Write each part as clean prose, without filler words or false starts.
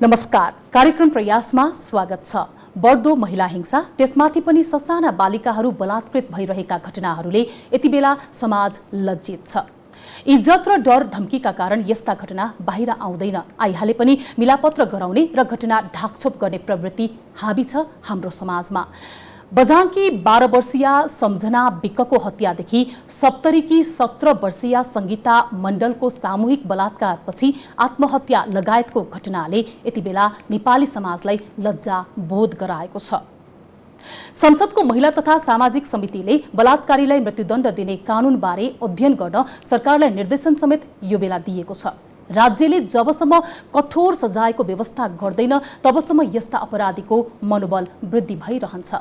नमस्कार, कार्यक्रम प्रयासमा स्वागत छ। बढ्दो महिला हिंसा, त्यसमाथि पनि ससाना बालिकाहरू बलात्कृत भइरहेका घटनाहरूले यति बेला समाज लज्जित छ। इज्जत र डर धम्कीका कारण यस्ता घटना बाहिर आउँदैन। आइहाले पनि मिलापत्र गराउने र घटना ढाकछोप गर्ने प्रवृत्ति हाबी छ हाम्रो समाजमा। बझाङकी 12 वर्षीय सम्झना विक्कको हत्यादेखि सप्तरीकी 17 वर्षीय संगीता मण्डलको सामूहिक बलात्कारपछि आत्महत्या लगायतको घटनाले यति बेला नेपाली समाजलाई लज्जा बोध गराएको छ। संसदको महिला तथा सामाजिक समितिले बलात्कारीलाई मृत्युदण्ड दिने कानूनबारे अध्ययन गर्न सरकारलाई निर्देशन समेत यो बेला दिएको छ। राज्यले जबसम्म कठोर सजायको व्यवस्था गर्दैन तबसम्म यस्ता अपराधीको मनोबल वृद्धि भइरहन्छ।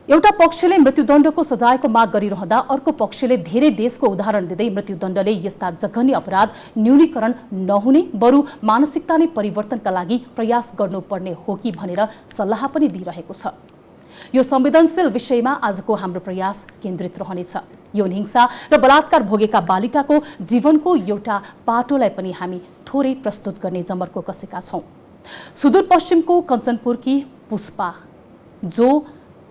एउटा पक्षले मृत्युदण्डको सजायको माग गरिरहँदा अर्को पक्षले धेरै देशको उदाहरण दिँदै मृत्युदण्डले यस्ता जघन्य अपराध न्यूनीकरण नहुने बरु मानसिकता नै परिवर्तनका लागि प्रयास गर्नुपर्ने हो कि भनेर सल्लाह पनि दिइरहेको छ। यो संवेदनशील विषयमा आजको हाम्रो प्रयास केन्द्रित रहनेछ। यौन हिंसा र बलात्कार भोगेका बालिकाको जीवनको एउटा पाटोलाई पनि हामी थोरै प्रस्तुत गर्ने जमर्को कसेका छौं। सुदूरपश्चिमको कञ्चनपुरकी पुष्पा जो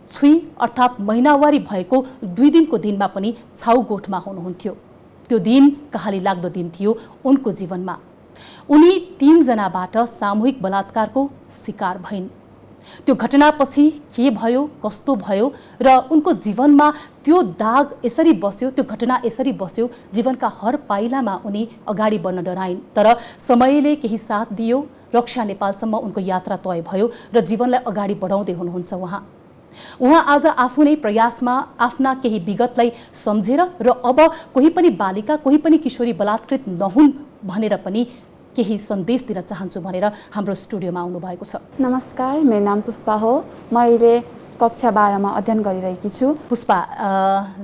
छुई अर्थात् महिनावारी भएको 2 दिनको दिनमा पनि छाउगोठमा हुनुहुन्थ्यो। त्यो दिन कहाली लाग्दो दिन थियो उनको जीवनमा। उनी 3 जनाबाट सामूहिक बलात्कारको शिकार भइन्। त्यो घटनापछि के भयो, कस्तो भयो र उनको जीवनमा त्यो दाग यसरी बस्यो, त्यो घटना यसरी बस्यो, जीवनका हर पाइलामा उनी अगाडि बढ्न डराइन्। तर समयले केही साथ दियो, रक्षा नेपालसम्म उनको यात्रा तय भयो र जीवनलाई अगाडि बढाउँदै हुनुहुन्छ उहाँ आज आफू नै प्रयासमा आफ्ना केही विगतलाई सम्झेर र अब कोही पनि बालिका, कोही पनि किशोरी बलात्कृत नहुन् भनेर पनि केही सन्देश दिन चाहन्छु भनेर हाम्रो स्टुडियोमा आउनु भएको छ। नमस्कार, मेरो नाम पुष्पा हो। म अहिले कक्षा 12 मा अध्ययन गरिरहेकी छु। पुष्पा,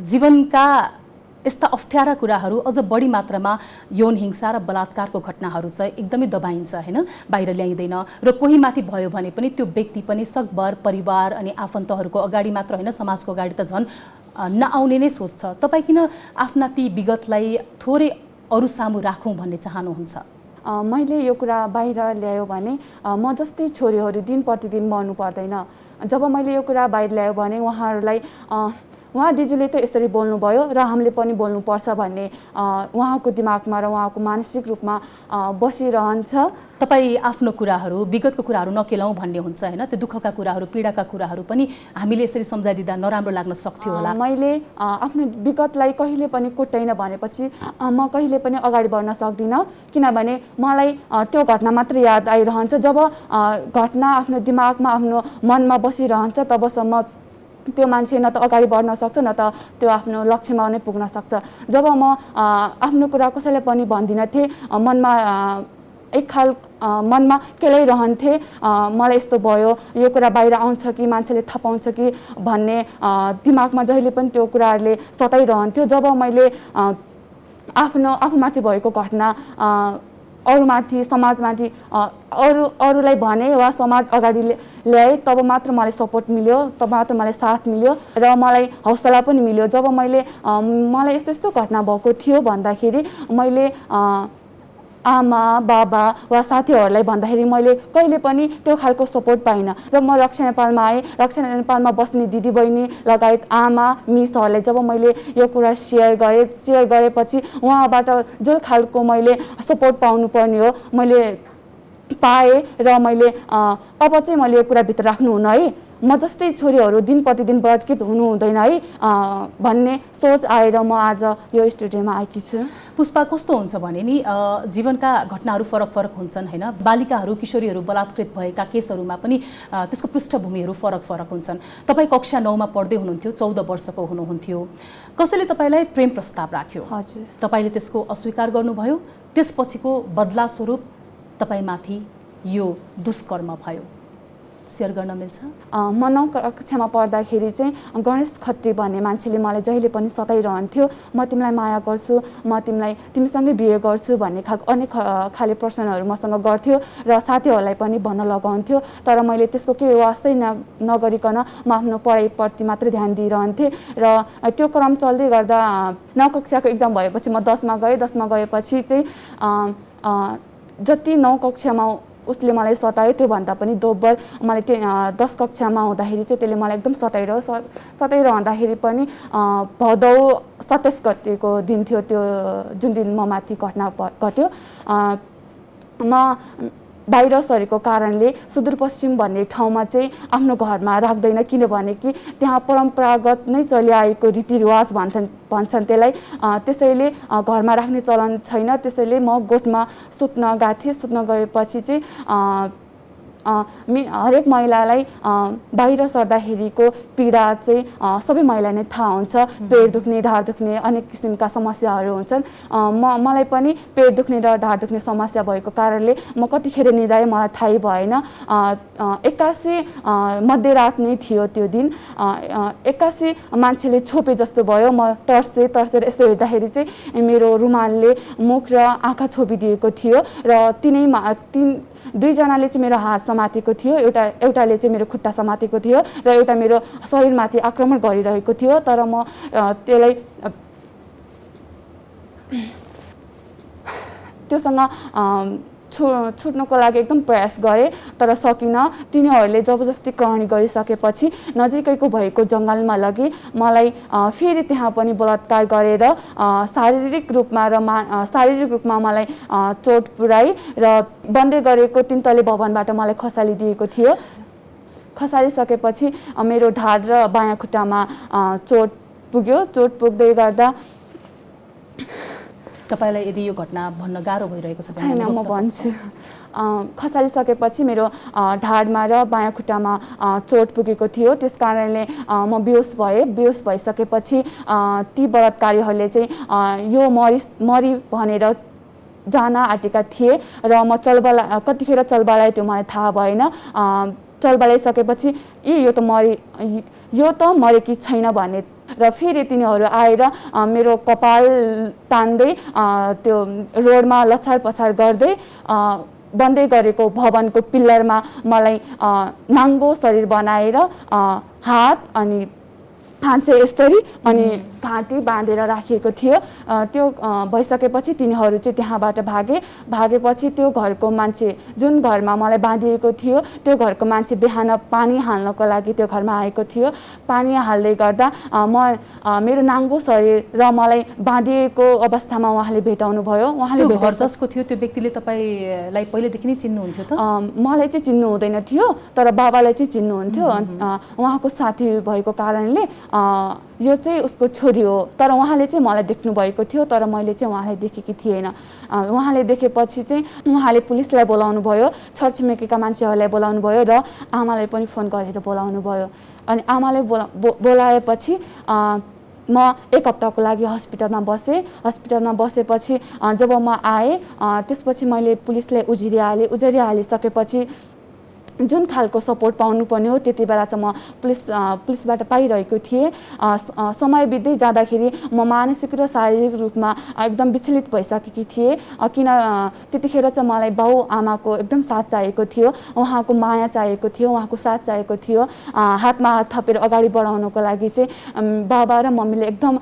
जीवनका यस्ता अप्ठ्यारा कुराहरू अझ बढी मात्रामा यौन हिंसा र बलात्कारको घटनाहरू चाहिँ एकदमै दबाइन्छ हैन, बाहिर ल्याइँदैन र कोही माथि भयो भने पनि त्यो व्यक्ति पनि सकभर परिवार अनि आफन्तहरूको अगाडि मात्र हैन, समाजको अगाडि त झन् नआउने नै सोच्छ। तपाईँ किन आफ्ना ती विगतलाई थोरै अरू सामु राखौँ भन्ने चाहनुहुन्छ? मैले यो कुरा बाहिर ल्यायो भने म जस्तै छोरीहरू दिन प्रतिदिन मर्नु पर्दैन। जब मैले यो कुरा बाहिर ल्यायो भने उहाँ दिजुले त यसरी बोल्नुभयो र हामीले पनि बोल्नुपर्छ भन्ने उहाँको दिमागमा र उहाँको मानसिक रूपमा बसिरहन्छ। तपाईँ आफ्नो कुराहरू, विगतको कुराहरू नकेलाउँ भन्ने हुन्छ हैन, त्यो दुःखका कुराहरू, पीडाका कुराहरू पनि हामीले यसरी सम्झाइदिँदा नराम्रो लाग्न सक्थ्यो होला। मैले आफ्नो विगतलाई कहिले पनि कुट्दैन भनेपछि म कहिले पनि अगाडि बढ्न सक्दिनँ, किनभने मलाई त्यो घटना मात्र याद आइरहन्छ। जब घटना आफ्नो दिमागमा, आफ्नो मनमा बसिरहन्छ तबसम्म त्यो मान्छे न त अगाडि बढ्न सक्छ न त त्यो आफ्नो लक्ष्यमा नै पुग्न सक्छ। जब म आफ्नो कुरा कसैलाई पनि भन्दिनँ थिएँ, मनमा केलाइरहन्थेँ, मलाई यस्तो भयो, यो कुरा बाहिर आउँछ कि मान्छेले थाहा पाउँछ कि भन्ने दिमागमा जहिले पनि त्यो कुराहरूले सताइरहन्थ्यो। जब मैले आफूमाथि भएको घटना अरूमाथि, समाजमाथि अरूलाई भने वा समाज अगाडि ल्याए तब मात्र मलाई सपोर्ट मिल्यो, तब मात्र मलाई साथ मिल्यो र मलाई हौसला पनि मिल्यो। जब मलाई यस्तो घटना भएको थियो भन्दाखेरि मैले आमा, बाबा वा साथीहरूलाई भन्दाखेरि मैले कहिले पनि त्यो खालको सपोर्ट पाइनँ। जब म रक्षा नेपालमा आएँ, रक्षा नेपालमा बस्ने दिदीबहिनी लगायत आमा, मिसहरूलाई जब मैले यो कुरा सेयर गरेपछि उहाँबाट जो खालको मैले सपोर्ट पाउनुपर्ने हो मैले पाएँ र मैले अब चाहिँ मैले यो कुरा भित्र राख्नु हुन है, म जस्तै छोरीहरू दिन प्रतिदिन बलात्कृत हुनु हुँदैन है भन्ने सोच आएर म आज यो स्टुडियोमा आएकी छु। पुष्पा, कस्तो हुन्छ भने नि जीवनका घटनाहरू फरक हुन्छन् हैन, बालिकाहरू, किशोरीहरू बलात्कृत भएका केसहरूमा पनि त्यसको पृष्ठभूमिहरू फरक हुन्छन्। तपाईँ कक्षा 9 मा पढ्दै हुनुहुन्थ्यो, 14 वर्षको हुनुहुन्थ्यो, कसैले तपाईँलाई प्रेम प्रस्ताव राख्यो। हजुर। तपाईँले त्यसको अस्वीकार गर्नुभयो, त्यसपछिको बदला स्वरूप तपाईँमाथि यो दुष्कर्म भयो, सेयर गर्न मिल्छ? म 9 कक्षामा पढ्दाखेरि चाहिँ गणेश खत्री भन्ने मान्छेले मलाई जहिले पनि सताइरहन्थ्यो। म तिमीलाई माया गर्छु, म तिमीसँगै बिहे गर्छु भन्ने अनेक खाले प्रश्नहरू मसँग गर्थ्यो र साथीहरूलाई पनि भन्न लगाउँथ्यो। तर मैले त्यसको केही वास्तै नगरिकन म आफ्नो पढाइप्रति मात्र ध्यान दिइरहन्थेँ र त्यो क्रम चल्दै गर्दा 9 कक्षाको एक्जाम भएपछि म 10 मा गएँ। 10 मा गएपछि चाहिँ जति 9 कक्षामा उसले मलाई सतायो। त्योभन्दा पनि दोब्बर मलाई 10 कक्षामा हुँदाखेरि चाहिँ त्यसले मलाई एकदम सताइरहँदाखेरि पनि भदौ 27 गतेको दिन थियो त्यो, जुन दिन म माथि घटना घट्यो। म बाहिर सरेको कारणले सुदूरपश्चिम भन्ने ठाउँमा चाहिँ आफ्नो घरमा राख्दैन, किनभने कि त्यहाँ परम्परागत नै चलिआएको रीतिरिवाज भन्छन् त्यसलाई। त्यसैले घरमा राख्ने चलन छैन। त्यसैले म गोठमा सुत्न गएको थिएँ। सुत्न गएपछि चाहिँ हरेक महिलालाई बाहिर सर्दाखेरिको पीडा चाहिँ सबै महिलालाई नै थाहा हुन्छ। पेट दुख्ने, ढाड दुख्ने अनेक किसिमका समस्याहरू हुन्छन्। मलाई पनि पेट दुख्ने र ढाड दुख्ने समस्या भएको कारणले म कतिखेर निदाएँ मलाई थाहै भएन। 81 मध्यरात नै थियो त्यो दिन। 81 मान्छेले छोपे जस्तो भयो। म तर्सेर यस्तो हेर्दाखेरि चाहिँ मेरो रुमालले मुख र आँखा छोपिदिएको थियो र दुईजनाले चाहिँ मेरो हात समातेको थियो, एउटाले चाहिँ मेरो खुट्टा समातेको थियो र एउटा मेरो शरीरमाथि आक्रमण गरिरहेको थियो। तर म त्यसलाई त्योसँग छुट्नको लागि एकदम प्रयास गरेँ तर सकिनँ। तिनीहरूले जबरजस्ती ग्रहण गरिसकेपछि नजिकैको भएको जङ्गलमा लगे मलाई फेरि त्यहाँ पनि बलात्कार गरेर शारीरिक रूपमा मलाई चोट पुर्याई र बन्दै गरेको 3 तले भवनबाट मलाई खसालिदिएको थियो। खसालिसकेपछि मेरो ढाड र बायाँ खुट्टामा चोट पुग्यो। चोट पुग्दै गर्दा तपाईलाई यदि यो घटना भन्न गाह्रो भइरहेको छ भने छैन, म भन्छु। खसालिसकेपछि मेरो ढाडमा र बायाँ खुट्टामा चोट पुगेको थियो। त्यस कारणले म बेहोस भएँ। बेहोस भइसकेपछि ती बलात्कारीहरूले चाहिँ यो मरी भनेर जान आँटेका थिए र म कतिखेर चलबलाए त्यो मलाई थाहा भएन। चलबलाइसकेपछि यो त मरेकी छैन भने र फेरि तिनीहरू आएर मेरो कपाल तान्दै त्यो रोडमा लछार पछार गर्दै बन्दै गरेको भवनको पिल्लरमा मलाई नाङ्गो शरीर बनाएर हात अनि हात यसरी अनि घाँटी बाँधेर राखिएको थियो। त्यो भइसकेपछि तिनीहरू चाहिँ त्यहाँबाट भागेपछि त्यो घरको मान्छे, जुन घरमा मलाई बाँधिएको थियो त्यो घरको मान्छे बिहान पानी हाल्नको लागि त्यो घरमा आएको थियो। पानी हाल्दै गर्दा मेरो नाङ्गो शरीर र मलाई बाँधिएको अवस्थामा उहाँले भेटाउनु भयो। उहाँले घर जसको थियो त्यो व्यक्तिले तपाईँलाई पहिलेदेखि नै चिन्नुहुन्थ्यो त? मलाई चाहिँ चिन्नु हुँदैन थियो तर बाबालाई चाहिँ चिन्नुहुन्थ्यो। उहाँको साथी भएको कारणले यो चाहिँ उसको छोरी हो। तर उहाँले चाहिँ मलाई देख्नु भएको थियो तर मैले चाहिँ उहाँलाई देखेकी थिएन। उहाँले देखेपछि चाहिँ उहाँले पुलिसलाई बोलाउनु भयो, छरछिमेकीका मान्छेहरूलाई बोलाउनु भयो र आमालाई पनि फोन गरेर बोलाउनु भयो। अनि आमाले बोलाएपछि म 1 हप्ताको लागि हस्पिटलमा बसेँ। हस्पिटलमा बसेपछि जब म आएँ त्यसपछि मैले पुलिसलाई उजुरी हालिसकेपछि जुन खालको सपोर्ट पाउनुपर्ने हो त्यति बेला चाहिँ म पुलिसबाट पाइरहेको थिएँ। समय बित्दै जाँदाखेरि म मानसिक र शारीरिक रूपमा एकदम विचलित भइसकेकी थिएँ। किन त्यतिखेर चाहिँ मलाई बाउ आमाको एकदम साथ चाहिएको थियो, उहाँको माया चाहिएको थियो, उहाँको साथ चाहिएको थियो। हातमा हात थपेर अगाडि बढाउनको लागि चाहिँ बाबा र मम्मीले एकदम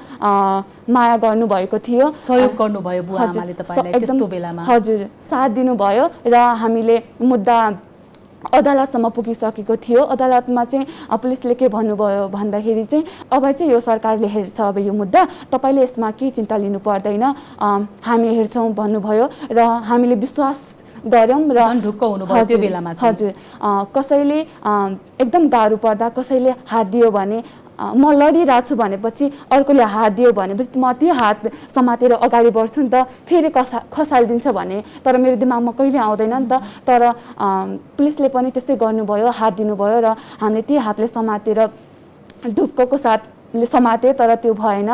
माया गर्नुभएको थियो, सहयोग गर्नुभयो बुवा आमाले तपाईलाई त्यस्तो बेलामा? हजुर, साथ दिनुभयो र हामीले मुद्दा अदालतसम्म पुगिसकेको थियो। अदालतमा चाहिँ पुलिसले के भन्नुभयो भन्दाखेरि चाहिँ अब चाहिँ यो सरकारले हेर्छ, अब यो मुद्दा तपाईँले यसमा केही चिन्ता लिनु पर्दैन, हामी हेर्छौँ भन्नुभयो र हामीले विश्वास गऱ्यौँ र ढुक्क हुनुभयो त्यो बेलामा? हजुर, कसैले एकदम गाह्रो पर्दा कसैले हात दियो भने म लडिरहेको छु भनेपछि अर्कोले हात दियो भनेपछि म त्यो हात समातेर अगाडि बढ्छु नि त, फेरि खसालिदिन्छ भने तर मेरो दिमागमा कहिले आउँदैन नि त। तर पुलिसले पनि त्यस्तै गर्नुभयो, हात दिनुभयो र हामीले त्यो हातले समातेर ढुक्कको साथले समाते तर त्यो भएन।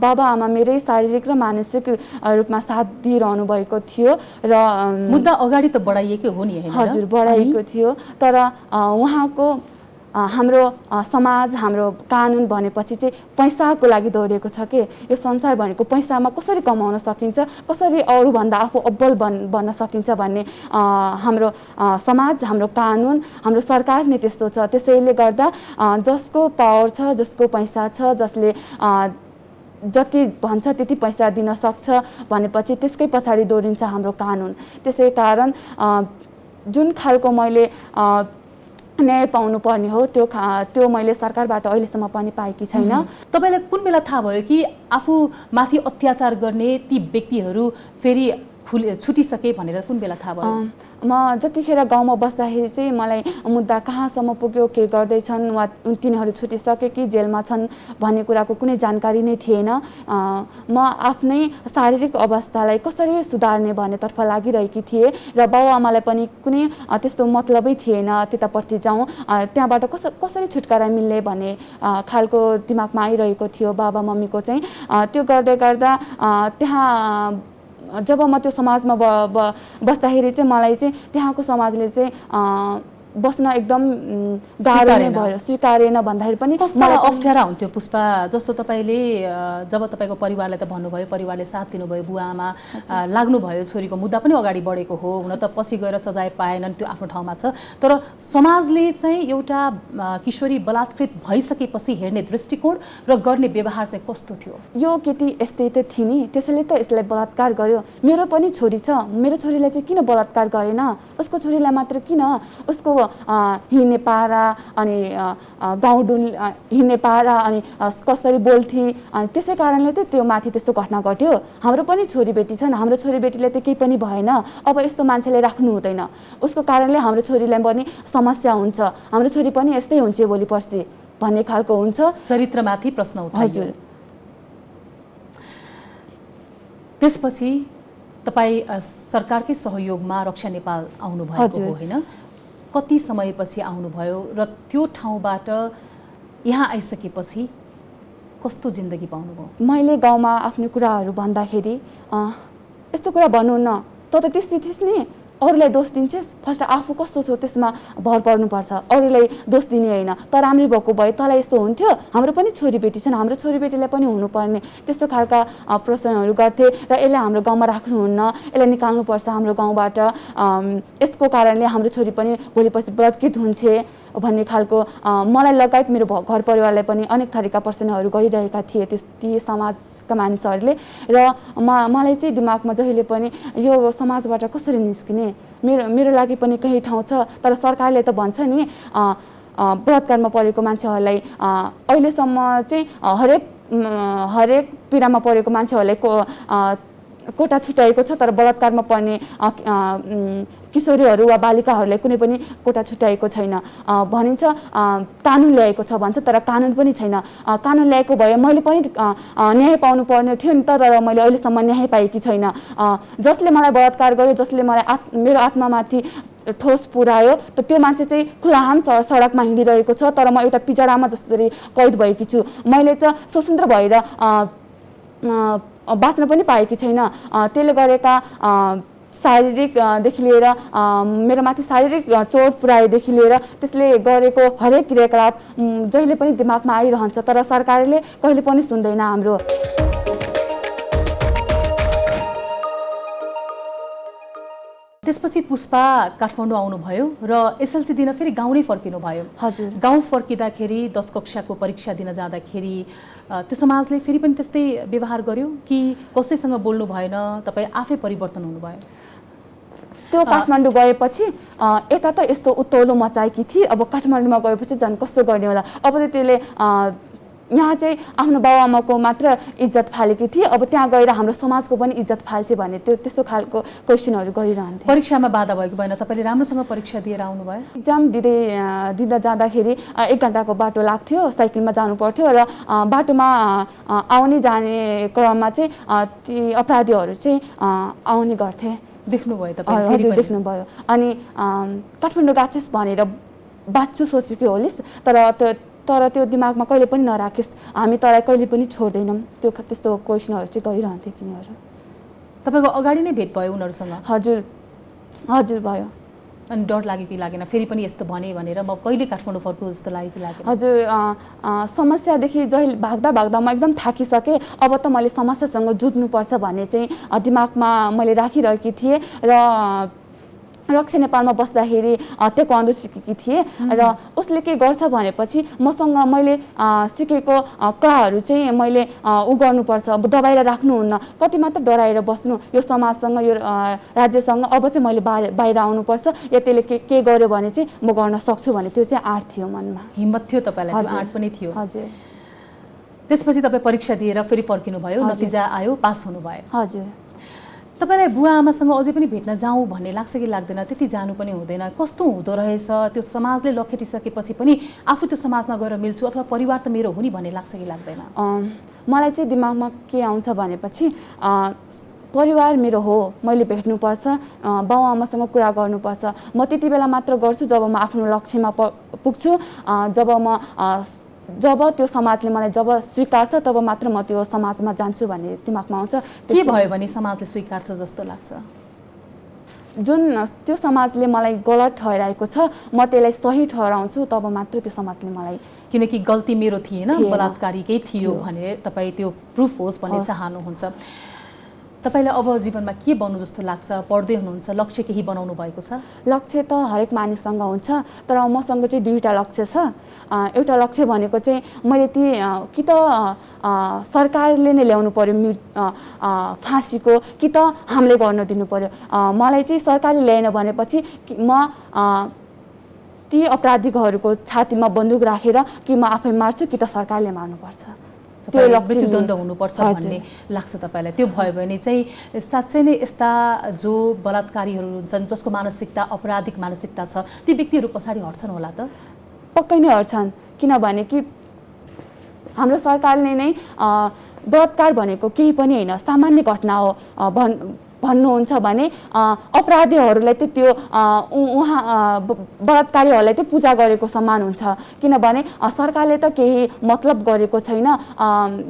बाबा आमा मेरै शारीरिक र मानसिक रूपमा साथ दिइरहनु भएको थियो र मुद्दा अगाडि त बढाइएकै हो नि? हजुर, बढाइएको थियो तर उहाँको हाम्रो समाज, हाम्रो कानुन भनेपछि चाहिँ पैसाको लागि दौडिएको छ कि यो संसार भनेको पैसामा कसरी कमाउन सकिन्छ, कसरी अरूभन्दा आफू अब्बल बन्न सकिन्छ भन्ने हाम्रो समाज, हाम्रो कानुन, हाम्रो सरकार नै त्यस्तो छ। त्यसैले गर्दा जसको पावर छ, जसको पैसा छ, जसले जति भन्छ त्यति पैसा दिन सक्छ भनेपछि त्यसकै पछाडि दौडिन्छ हाम्रो कानुन। त्यसै कारण जुन खालको मैले न्याय पाउनुपर्ने हो त्यो मैले सरकारबाट अहिलेसम्म पनि पाएकी छैन। तपाईँलाई कुन बेला थाहा भयो कि आफू माथि अत्याचार गर्ने ती व्यक्तिहरू फेरि छुटिसके भनेर कुन बेला थाहा भयो? म जतिखेर गाउँमा बस्दाखेरि चाहिँ मलाई मुद्दा कहाँसम्म पुग्यो, के गर्दैछन्, वा तिनीहरू छुटिसके कि जेलमा छन् भन्ने कुराको कुनै जानकारी नै थिएन। म आफ्नै शारीरिक अवस्थालाई कसरी सुधार्ने भन्नेतर्फ लागिरहेकी थिएँ र बाबुआमालाई पनि कुनै त्यस्तो मतलबै थिएन त्यतापट्टि जाउँ, त्यहाँबाट कसरी छुटकारा मिल्ने भन्ने खालको दिमागमा आइरहेको थियो बाबा मम्मीको चाहिँ। त्यो गर्दै गर्दा त्यहाँ जब म त्यो समाजमा बस्दाखेरि चाहिँ मलाई चाहिँ त्यहाँको समाजले चाहिँ बस्न एकदम गाह्रो नै भयो, स्वीकारेन भन्दाखेरि पनि मलाई अप्ठ्यारा हुन्थ्यो पुष्पा। जस्तो तपाईँले जब तपाईँको परिवारलाई त भन्नुभयो, परिवारले साथ दिनुभयो, बुवा आमा लाग्नुभयो, छोरीको मुद्दा पनि अगाडि बढेको हो, हुन त पछि गएर सजाय पाएनन्, त्यो आफ्नो ठाउँमा छ। तर समाजले चाहिँ एउटा किशोरी बलात्कृत भइसकेपछि हेर्ने दृष्टिकोण र गर्ने व्यवहार चाहिँ कस्तो थियो? यो केटी यस्तै त थिए नि, त्यसैले त यसलाई बलात्कार गर्यो, मेरो पनि छोरी छ, मेरो छोरीलाई चाहिँ किन बलात्कार गरेन, उसको छोरीलाई मात्र किन, उसको हिँड्ने पारा अनि गाउँडुल हिँड्ने पारा अनि कसरी बोल्थे, अनि त्यसै कारणले त त्यो माथि त्यस्तो घटना घट्यो। हाम्रो पनि छोरीबेटी छन्, हाम्रो छोरीबेटीले त केही पनि भएन, अब यस्तो मान्छेले राख्नु हुँदैन, उसको कारणले हाम्रो छोरीलाई पनि समस्या हुन्छ, हाम्रो छोरी पनि यस्तै हुन्छ भोलि पर्सि भन्ने खालको हुन्छ। चरित्रमाथि प्रश्न उठाइयो। हजुर। त्यसपछि तपाईँ सरकारकै सहयोगमा रक्षा नेपाल आउनुभएको हो होइन? कति समयपछि आउनुभयो र त्यो ठाउँबाट यहाँ आइसकेपछि कस्तो जिन्दगी पाउनुभयो? मैले गाउँमा आफ्नो कुराहरू भन्दाखेरि यस्तो कुरा भन्नुहुन्न, त त्यस्तै थिइस् नि, अरूलाई दोष दिन्छस्, फर्स्ट आफू कस्तो छौ त्यसमा भर पर्नुपर्छ, अरूलाई दोष दिने होइन। त राम्रै भएको भए तँलाई यस्तो हुन्थ्यो, हाम्रो पनि छोरीबेटी छन्, हाम्रो छोरीबेटीलाई पनि हुनुपर्ने, त्यस्तो खालका प्रश्नहरू गर्थे। र यसलाई हाम्रो गाउँमा राख्नुहुन्न, यसलाई निकाल्नुपर्छ हाम्रो गाउँबाट, यसको कारणले हाम्रो छोरी पनि भोलि पछि बलात्कृत हुन्छ भन्ने खालको मलाई लगायत मेरो घर परिवारलाई पनि अनेक थरीका प्रश्नहरू गरिरहेका थिए ती समाजका मानिसहरूले। र मलाई चाहिँ दिमागमा जहिले पनि यो समाजबाट कसरी निस्किने, मेरो लागि पनि केही ठाउँ छ, तर सरकारले त भन्छ नि बलात्कारमा परेको मान्छेहरूलाई अहिलेसम्म चाहिँ हरेक पीडामा परेको मान्छेहरूलाई कोटा छुट्याएको छ, तर बलात्कारमा पर्ने किशोरीहरू वा बालिकाहरूलाई कुनै पनि कोटा छुट्याएको छैन भनिन्छ। कानुन ल्याएको छ भन्छ, तर कानुन पनि छैन। कानुन ल्याएको भए मैले पनि न्याय पाउनु पर्ने थियो नि, तर मैले अहिलेसम्म न्याय पाएकी छैन। जसले मलाई बलात्कार गर्यो, जसले मलाई मेरो आत्मामाथि ठोस पुर्यायो, त त्यो मान्छे चाहिँ खुलाहाम सडकमा हिँडिरहेको छ, तर म एउटा पिजडामा जसरी कैद भएकी छु। मैले त स्वतन्त्र भएर बाँच्न पनि पाएकी छैन। त्यसले गरेका शारीरिकदेखि लिएर मेरो माथि शारीरिक चोट पुर्याएदेखि लिएर त्यसले गरेको हरेक क्रियाकलाप जहिले पनि दिमागमा आइरहन्छ, तर सरकारले कहिले पनि सुन्दैन हाम्रो। त्यसपछि पुष्पा काठमाडौँ आउनुभयो र एसएलसी दिन फेरि गाउँ नै फर्किनु भयो। हजुर। गाउँ फर्किँदाखेरि 10 कक्षाको परीक्षा दिन जाँदाखेरि त्यो समाजले फेरि पनि त्यस्तै व्यवहार गर्यो कि कसैसँग बोल्नु भएन, तपाईँ आफै परिवर्तन हुनुभयो? त्यो काठमाडौँ गएपछि यता त यस्तो उत्तौलो मचाएकी थिए, अब काठमाडौँमा गएपछि झन् कस्तो गर्ने होला, अब त त्यसले यहाँ चाहिँ आफ्नो बाबुआमाको मात्र इज्जत फालेकी थिए, अब त्यहाँ गएर हाम्रो समाजको पनि इज्जत फाल्छ भन्ने त्यस्तो खालको क्वेसनहरू गरिरहन्थे। परीक्षामा बाधा भएको भएन? तपाईँले राम्रोसँग परीक्षा दिएर आउनुभयो? एक्जाम दिँदा जाँदाखेरि 1 घन्टाको बाटो लाग्थ्यो, साइकलमा जानु पर्थ्यो र बाटोमा आउने जाने क्रममा चाहिँ ती अपराधीहरू चाहिँ आउने गर्थे। देख्नुभयो तपाईँ? हजुर, देख्नुभयो। अनि काठमाडौँ गएछस् भनेर बाँच्छु सोचेको होलिस्, तर त्यो दिमागमा कहिले पनि नराखिस्, हामी तँलाई कहिले पनि छोड्दैनौँ, त्यस्तो क्वेसनहरू चाहिँ गरिरहन्थे तिनीहरू। तपाईँको अगाडि नै भेट भयो उनीहरूसँग? हजुर भयो। अनि डर लाग्यो कि लागेन? फेरि पनि यस्तो भने भनेर म कहिले काठमाडौँ फर्कु जस्तो लाग्यो कि लागेन? हजुर, समस्यादेखि जहिले भाग्दा म एकदम थाकिसकेँ, अब त मैले समस्यासँग जुझ्नुपर्छ भन्ने चाहिँ दिमागमा मैले राखिरहेकी थिएँ। र रक्सी नेपालमा बस्दाखेरि ताइक्वान्डो सिकेकी थिएँ र उसले के गर्छ भनेपछि मसँग मैले सिकेको कलाहरू चाहिँ मैले उ गर्नुपर्छ, दबाएर राख्नुहुन्न, कति मात्र डराएर बस्नु यो समाजसँग यो राज्यसँग, अब चाहिँ मैले बाहिर आउनुपर्छ या त्यसले के गर्यो भने चाहिँ म गर्न सक्छु भने त्यो चाहिँ आँट थियो मनमा। हिम्मत थियो तपाईँलाई, त्यो आँट पनि थियो। हजुर। त्यसपछि तपाईँ परीक्षा दिएर फेरि फर्किनुभयो, नतिजा आयो, पास हुनुभयो। हजुर। तपाईँलाई बुवा आमासँग अझै पनि भेट्न जाउँ भन्ने लाग्छ कि लाग्दैन? त्यति जानु पनि हुँदैन, कस्तो हुँदो रहेछ त्यो समाजले लखेटिसकेपछि पनि आफू त्यो समाजमा गएर मिल्छु अथवा परिवार त मेरो हो नि भन्ने लाग्छ कि लाग्दैन? मलाई चाहिँ दिमागमा के आउँछ भनेपछि परिवार मेरो हो, मैले भेट्नुपर्छ, बाउ आमासँग कुरा गर्नुपर्छ। म त्यति बेला मात्र गर्छु जब म आफ्नो लक्ष्यमा पुग्छु, जब त्यो समाजले मलाई जब स्वीकार्छ तब मात्र म त्यो समाजमा जान्छु भन्ने दिमागमा आउँछ। के भयो भने समाजले स्वीकार्छ जस्तो लाग्छ? जुन त्यो समाजले मलाई गलत ठहराएको छ म त्यसलाई सही ठहराउँछु तब मात्र त्यो समाजले मलाई, किनकि गल्ती मेरो थिएन, बलात्कारीकै थियो भनेर तपाईँ त्यो प्रुफ होस् भन्ने चाहनुहुन्छ। तपाईलाई अब जीवनमा के बन्नु जस्तो लाग्छ? पढ्दै हुनुहुन्छ, लक्ष्य केही बनाउनु भएको छ? लक्ष्य त हरेक मानिससँग हुन्छ, तर मसँग चाहिँ दुईवटा लक्ष्य छ। एउटा लक्ष्य भनेको चाहिँ मैले कि त सरकारले नै ल्याउनु पर्यो फाँसीको, कि त हामीले गर्न दिनु पर्यो। मलाई चाहिँ सरकारले ल्याएन भनेपछि म ती अपराधीहरूको छातीमा बन्दुक राखेर कि म आफै मार्छु कि त सरकारले मार्नुपर्छ, त्यो मृत्युदण्ड हुनुपर्छ भन्ने लाग्छ तपाईँलाई? त्यो भयो भने चाहिँ साँच्चै नै यस्ता जो बलात्कारीहरू हुन्छन्, जसको मानसिकता अपराधिक मानसिकता छ, ती व्यक्तिहरू पछाडि हट्छन् होला त? पक्कै नै हट्छन्, किनभने कि हाम्रो सरकारले नै बलात्कार भनेको केही पनि होइन, सामान्य घटना हो भन्नुहुन्छ भने अपराधीहरूलाई चाहिँ त्यो बलात्कारीहरूलाई चाहिँ पूजा गरेको समान हुन्छ। किनभने सरकारले त केही मतलब गरेको छैन,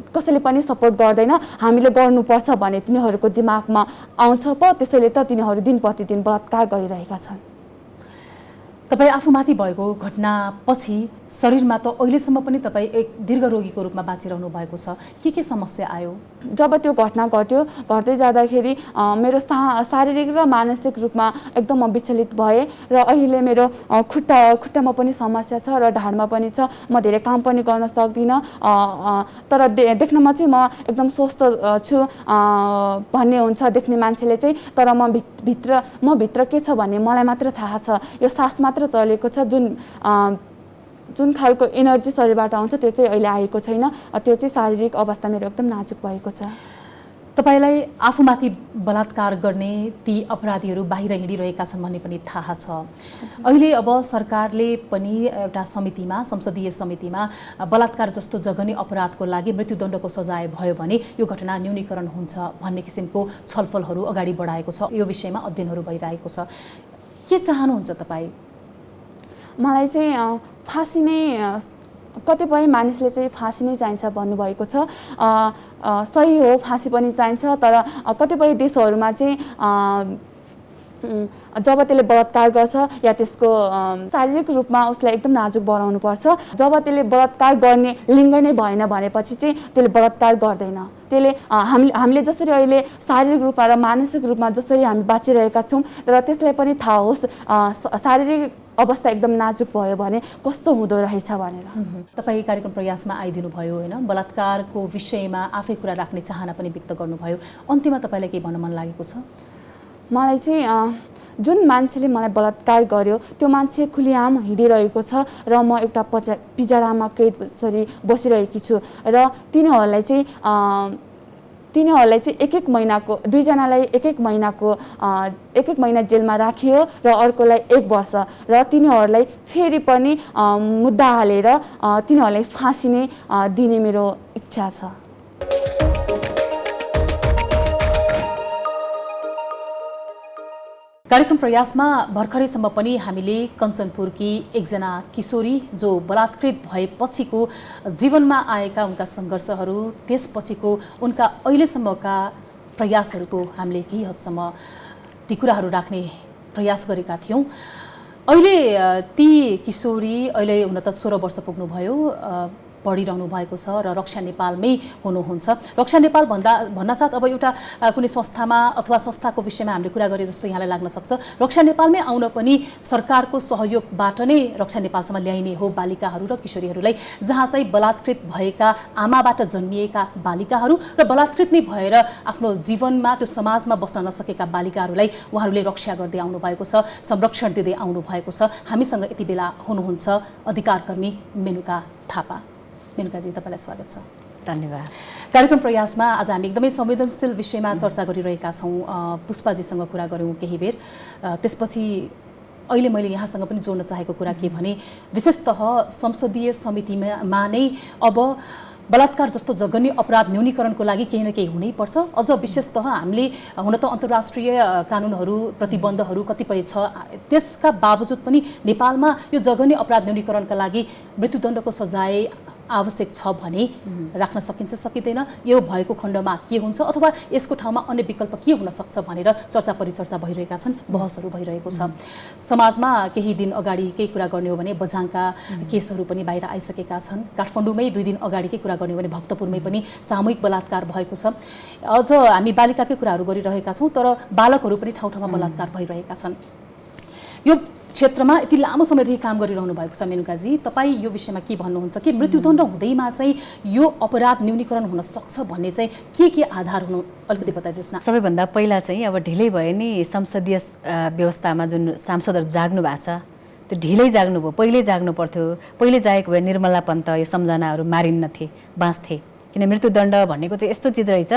कसैले पनि सपोर्ट गर्दैन, हामीले गर्नुपर्छ भने तिनीहरूको दिमागमा आउँछ पो, त्यसैले त तिनीहरू दिन प्रतिदिन बलात्कार गरिरहेका छन्। तपाईँ आफूमाथि भएको घटनापछि शरीरमा त अहिलेसम्म पनि तपाईँ एक दीर्घ रोगीको रूपमा बाँचिरहनु भएको छ, के समस्या आयो? जब त्यो घटना घट्यो, घट्दै जाँदाखेरि मेरो शारीरिक र मानसिक रूपमा एकदम विचलित भएँ र अहिले मेरो खुट्टामा पनि समस्या छ र ढाडमा पनि छ। म धेरै काम पनि गर्न सक्दिनँ, तर देख्नमा चाहिँ म एकदम स्वस्थ छु भन्ने हुन्छ देख्ने मान्छेले चाहिँ, तर म भित्र के छ भन्ने मलाई मात्र थाहा छ। यो सास मात्र चलेको छ, जुन खालको एनर्जी शरीरबाट आउँछ त्यो चाहिँ अहिले आएको छैन। त्यो चाहिँ शारीरिक अवस्था मेरो एकदम नाजुक भएको छ। तपाईलाई आफूमाथि बलात्कार गर्ने ती अपराधीहरू बाहिर हिँडिरहेका छन् भन्ने पनि थाहा छ। अहिले अब सरकारले पनि एउटा समितिमा, संसदीय समितिमा बलात्कार जस्तो जघन्य अपराधको लागि मृत्युदण्डको सजाय भयो भने यो घटना न्यूनीकरण हुन्छ भन्ने किसिमको छलफलहरू अगाडि बढाएको छ। यो विषयमा अध्ययनहरू भइरहेको छ। के चाहनुहुन्छ तपाईँ? मलाई चाहिँ फाँसी नै, कतिपय मानिसले चाहिँ फाँसी नै चाहिन्छ भन्नुभएको छ। सही हो, फाँसी पनि चाहिन्छ, तर कतिपय देशहरूमा चाहिँ जब त्यसले बलात्कार गर्छ या त्यसको शारीरिक रूपमा उसलाई एकदम नाजुक बनाउनुपर्छ, जब त्यसले बलात्कार गर्ने लिङ्ग नै भएन भनेपछि चाहिँ त्यसले बलात्कार गर्दैन। त्यसले हामीले जसरी अहिले शारीरिक रूपमा र मानसिक रूपमा जसरी हामी बाँचिरहेका छौँ, र त्यसलाई पनि थाहा होस् शारीरिक अवस्था एकदम नाजुक भयो भने कस्तो हुँदो रहेछ भनेर। तपाईँ कार्यक्रम प्रयासमा आइदिनु भयो होइन, बलात्कारको विषयमा आफै कुरा राख्ने चाहना पनि व्यक्त गर्नुभयो। अन्त्यमा तपाईँलाई के भन्न मन लागेको छ? मलाई चाहिँ जुन मान्छेले मलाई बलात्कार गर्यो त्यो मान्छे खुलिआम हिँडिरहेको छ र म एउटा पिंजरामा कैद जसरी बसिरहेकी छु र तिनीहरूलाई चाहिँ एक महिनाको, दुईजनालाई एक महिना जेलमा राखियो र अर्कोलाई 1 वर्ष, र तिनीहरूलाई फेरि पनि मुद्दा हालेर तिनीहरूलाई फाँसी नै दिने मेरो इच्छा छ। कार्यक्रम प्रयासमा भर्खरैसम्म पनि हामीले कञ्चनपुरकी एकजना किशोरी जो बलात्कृत भएपछिको जीवनमा आएका उनका सङ्घर्षहरू, त्यसपछिको उनका अहिलेसम्मका प्रयासहरूको हामीले केही हदसम्म ती कुराहरू राख्ने प्रयास गरेका थियौँ। अहिले ती किशोरी अहिले हुन त 16 वर्ष पुग्नुभयो, पढिरहनु भएको छ र रक्षा नेपालमै हुनुहुन्छ। रक्षा नेपाल भन्नासाथ अब एउटा कुनै संस्थामा अथवा संस्थाको विषयमा हामीले कुरा गरे जस्तो यहाँलाई लाग्न सक्छ। रक्षा नेपालमै आउन पनि सरकारको सहयोगबाट नै रक्षा नेपालसम्म ल्याइने हो बालिकाहरू र किशोरीहरूलाई, जहाँ चाहिँ बलात्कृत भएका आमाबाट जन्मिएका बालिकाहरू र बलात्कृत नै भएर आफ्नो जीवनमा त्यो समाजमा बस्न नसकेका बालिकाहरूलाई उहाँहरूले रक्षा गर्दै आउनुभएको छ, संरक्षण दिँदै आउनुभएको छ। हामीसँग यति बेला हुनुहुन्छ अधिकारकर्मी मेनुका थापा। मेनुकाजी, तपाईँलाई स्वागत छ। धन्यवाद। कार्यक्रम प्रयासमा आज हामी एकदमै संवेदनशील विषयमा चर्चा गरिरहेका छौँ। पुष्पाजीसँग कुरा गऱ्यौँ केही बेर, त्यसपछि अहिले मैले यहाँसँग पनि जोड्न चाहेको कुरा के भने विशेषतः संसदीय समितिमा नै अब बलात्कार जस्तो जघन्य अपराध न्यूनीकरणको लागि केही न केही हुनैपर्छ। अझ विशेषतः हामीले हुन त अन्तर्राष्ट्रिय कानुनहरू प्रतिबन्धहरू कतिपय छ, त्यसका बावजुद पनि नेपालमा यो जघन्य अपराध न्यूनीकरणका लागि मृत्युदण्डको सजाय आवश्यक छ भने राख्न सकिन्छ सकिँदैन, यो भएको खण्डमा के हुन्छ अथवा यसको ठाउँमा अन्य विकल्प के हुन सक्छ भनेर चर्चा परिचर्चा भइरहेका छन्, बहसहरू भइरहेको छ। समाजमा केही दिन अगाडिकै कुरा गर्ने हो भने बझाङका केसहरू पनि बाहिर आइसकेका छन्। काठमाडौँमै 2 दिन अगाडिकै कुरा गर्ने हो भने भक्तपुरमै पनि सामूहिक बलात्कार भएको छ। अझ हामी बालिकाकै कुराहरू गरिरहेका छौँ, तर बालकहरू पनि ठाउँ ठाउँमा बलात्कार भइरहेका छन्। यो क्षेत्रमा यति लामो समयदेखि काम गरिरहनु भएको छ मेनुकाजी, तपाईँ यो विषयमा के भन्नुहुन्छ कि मृत्युदण्ड हुँदैमा चाहिँ यो अपराध न्यूनीकरण हुन सक्छ भन्ने चाहिँ के आधार हुनु अलिकति बताइदिनुहोस् न। सबैभन्दा पहिला चाहिँ अब ढिलै भयो नि संसदीय व्यवस्थामा जुन सांसदहरू जाग्नु भएको छ, त्यो ढिलै जाग्नु भयो, पहिल्यै जाग्नु पर्थ्यो। पहिले जागेको भए निर्मला पन्त यो सम्झनाहरू मारिन्नथे, बाँच्थे। किन मृत्युदण्ड भनेको चाहिँ यस्तो चिज रहेछ,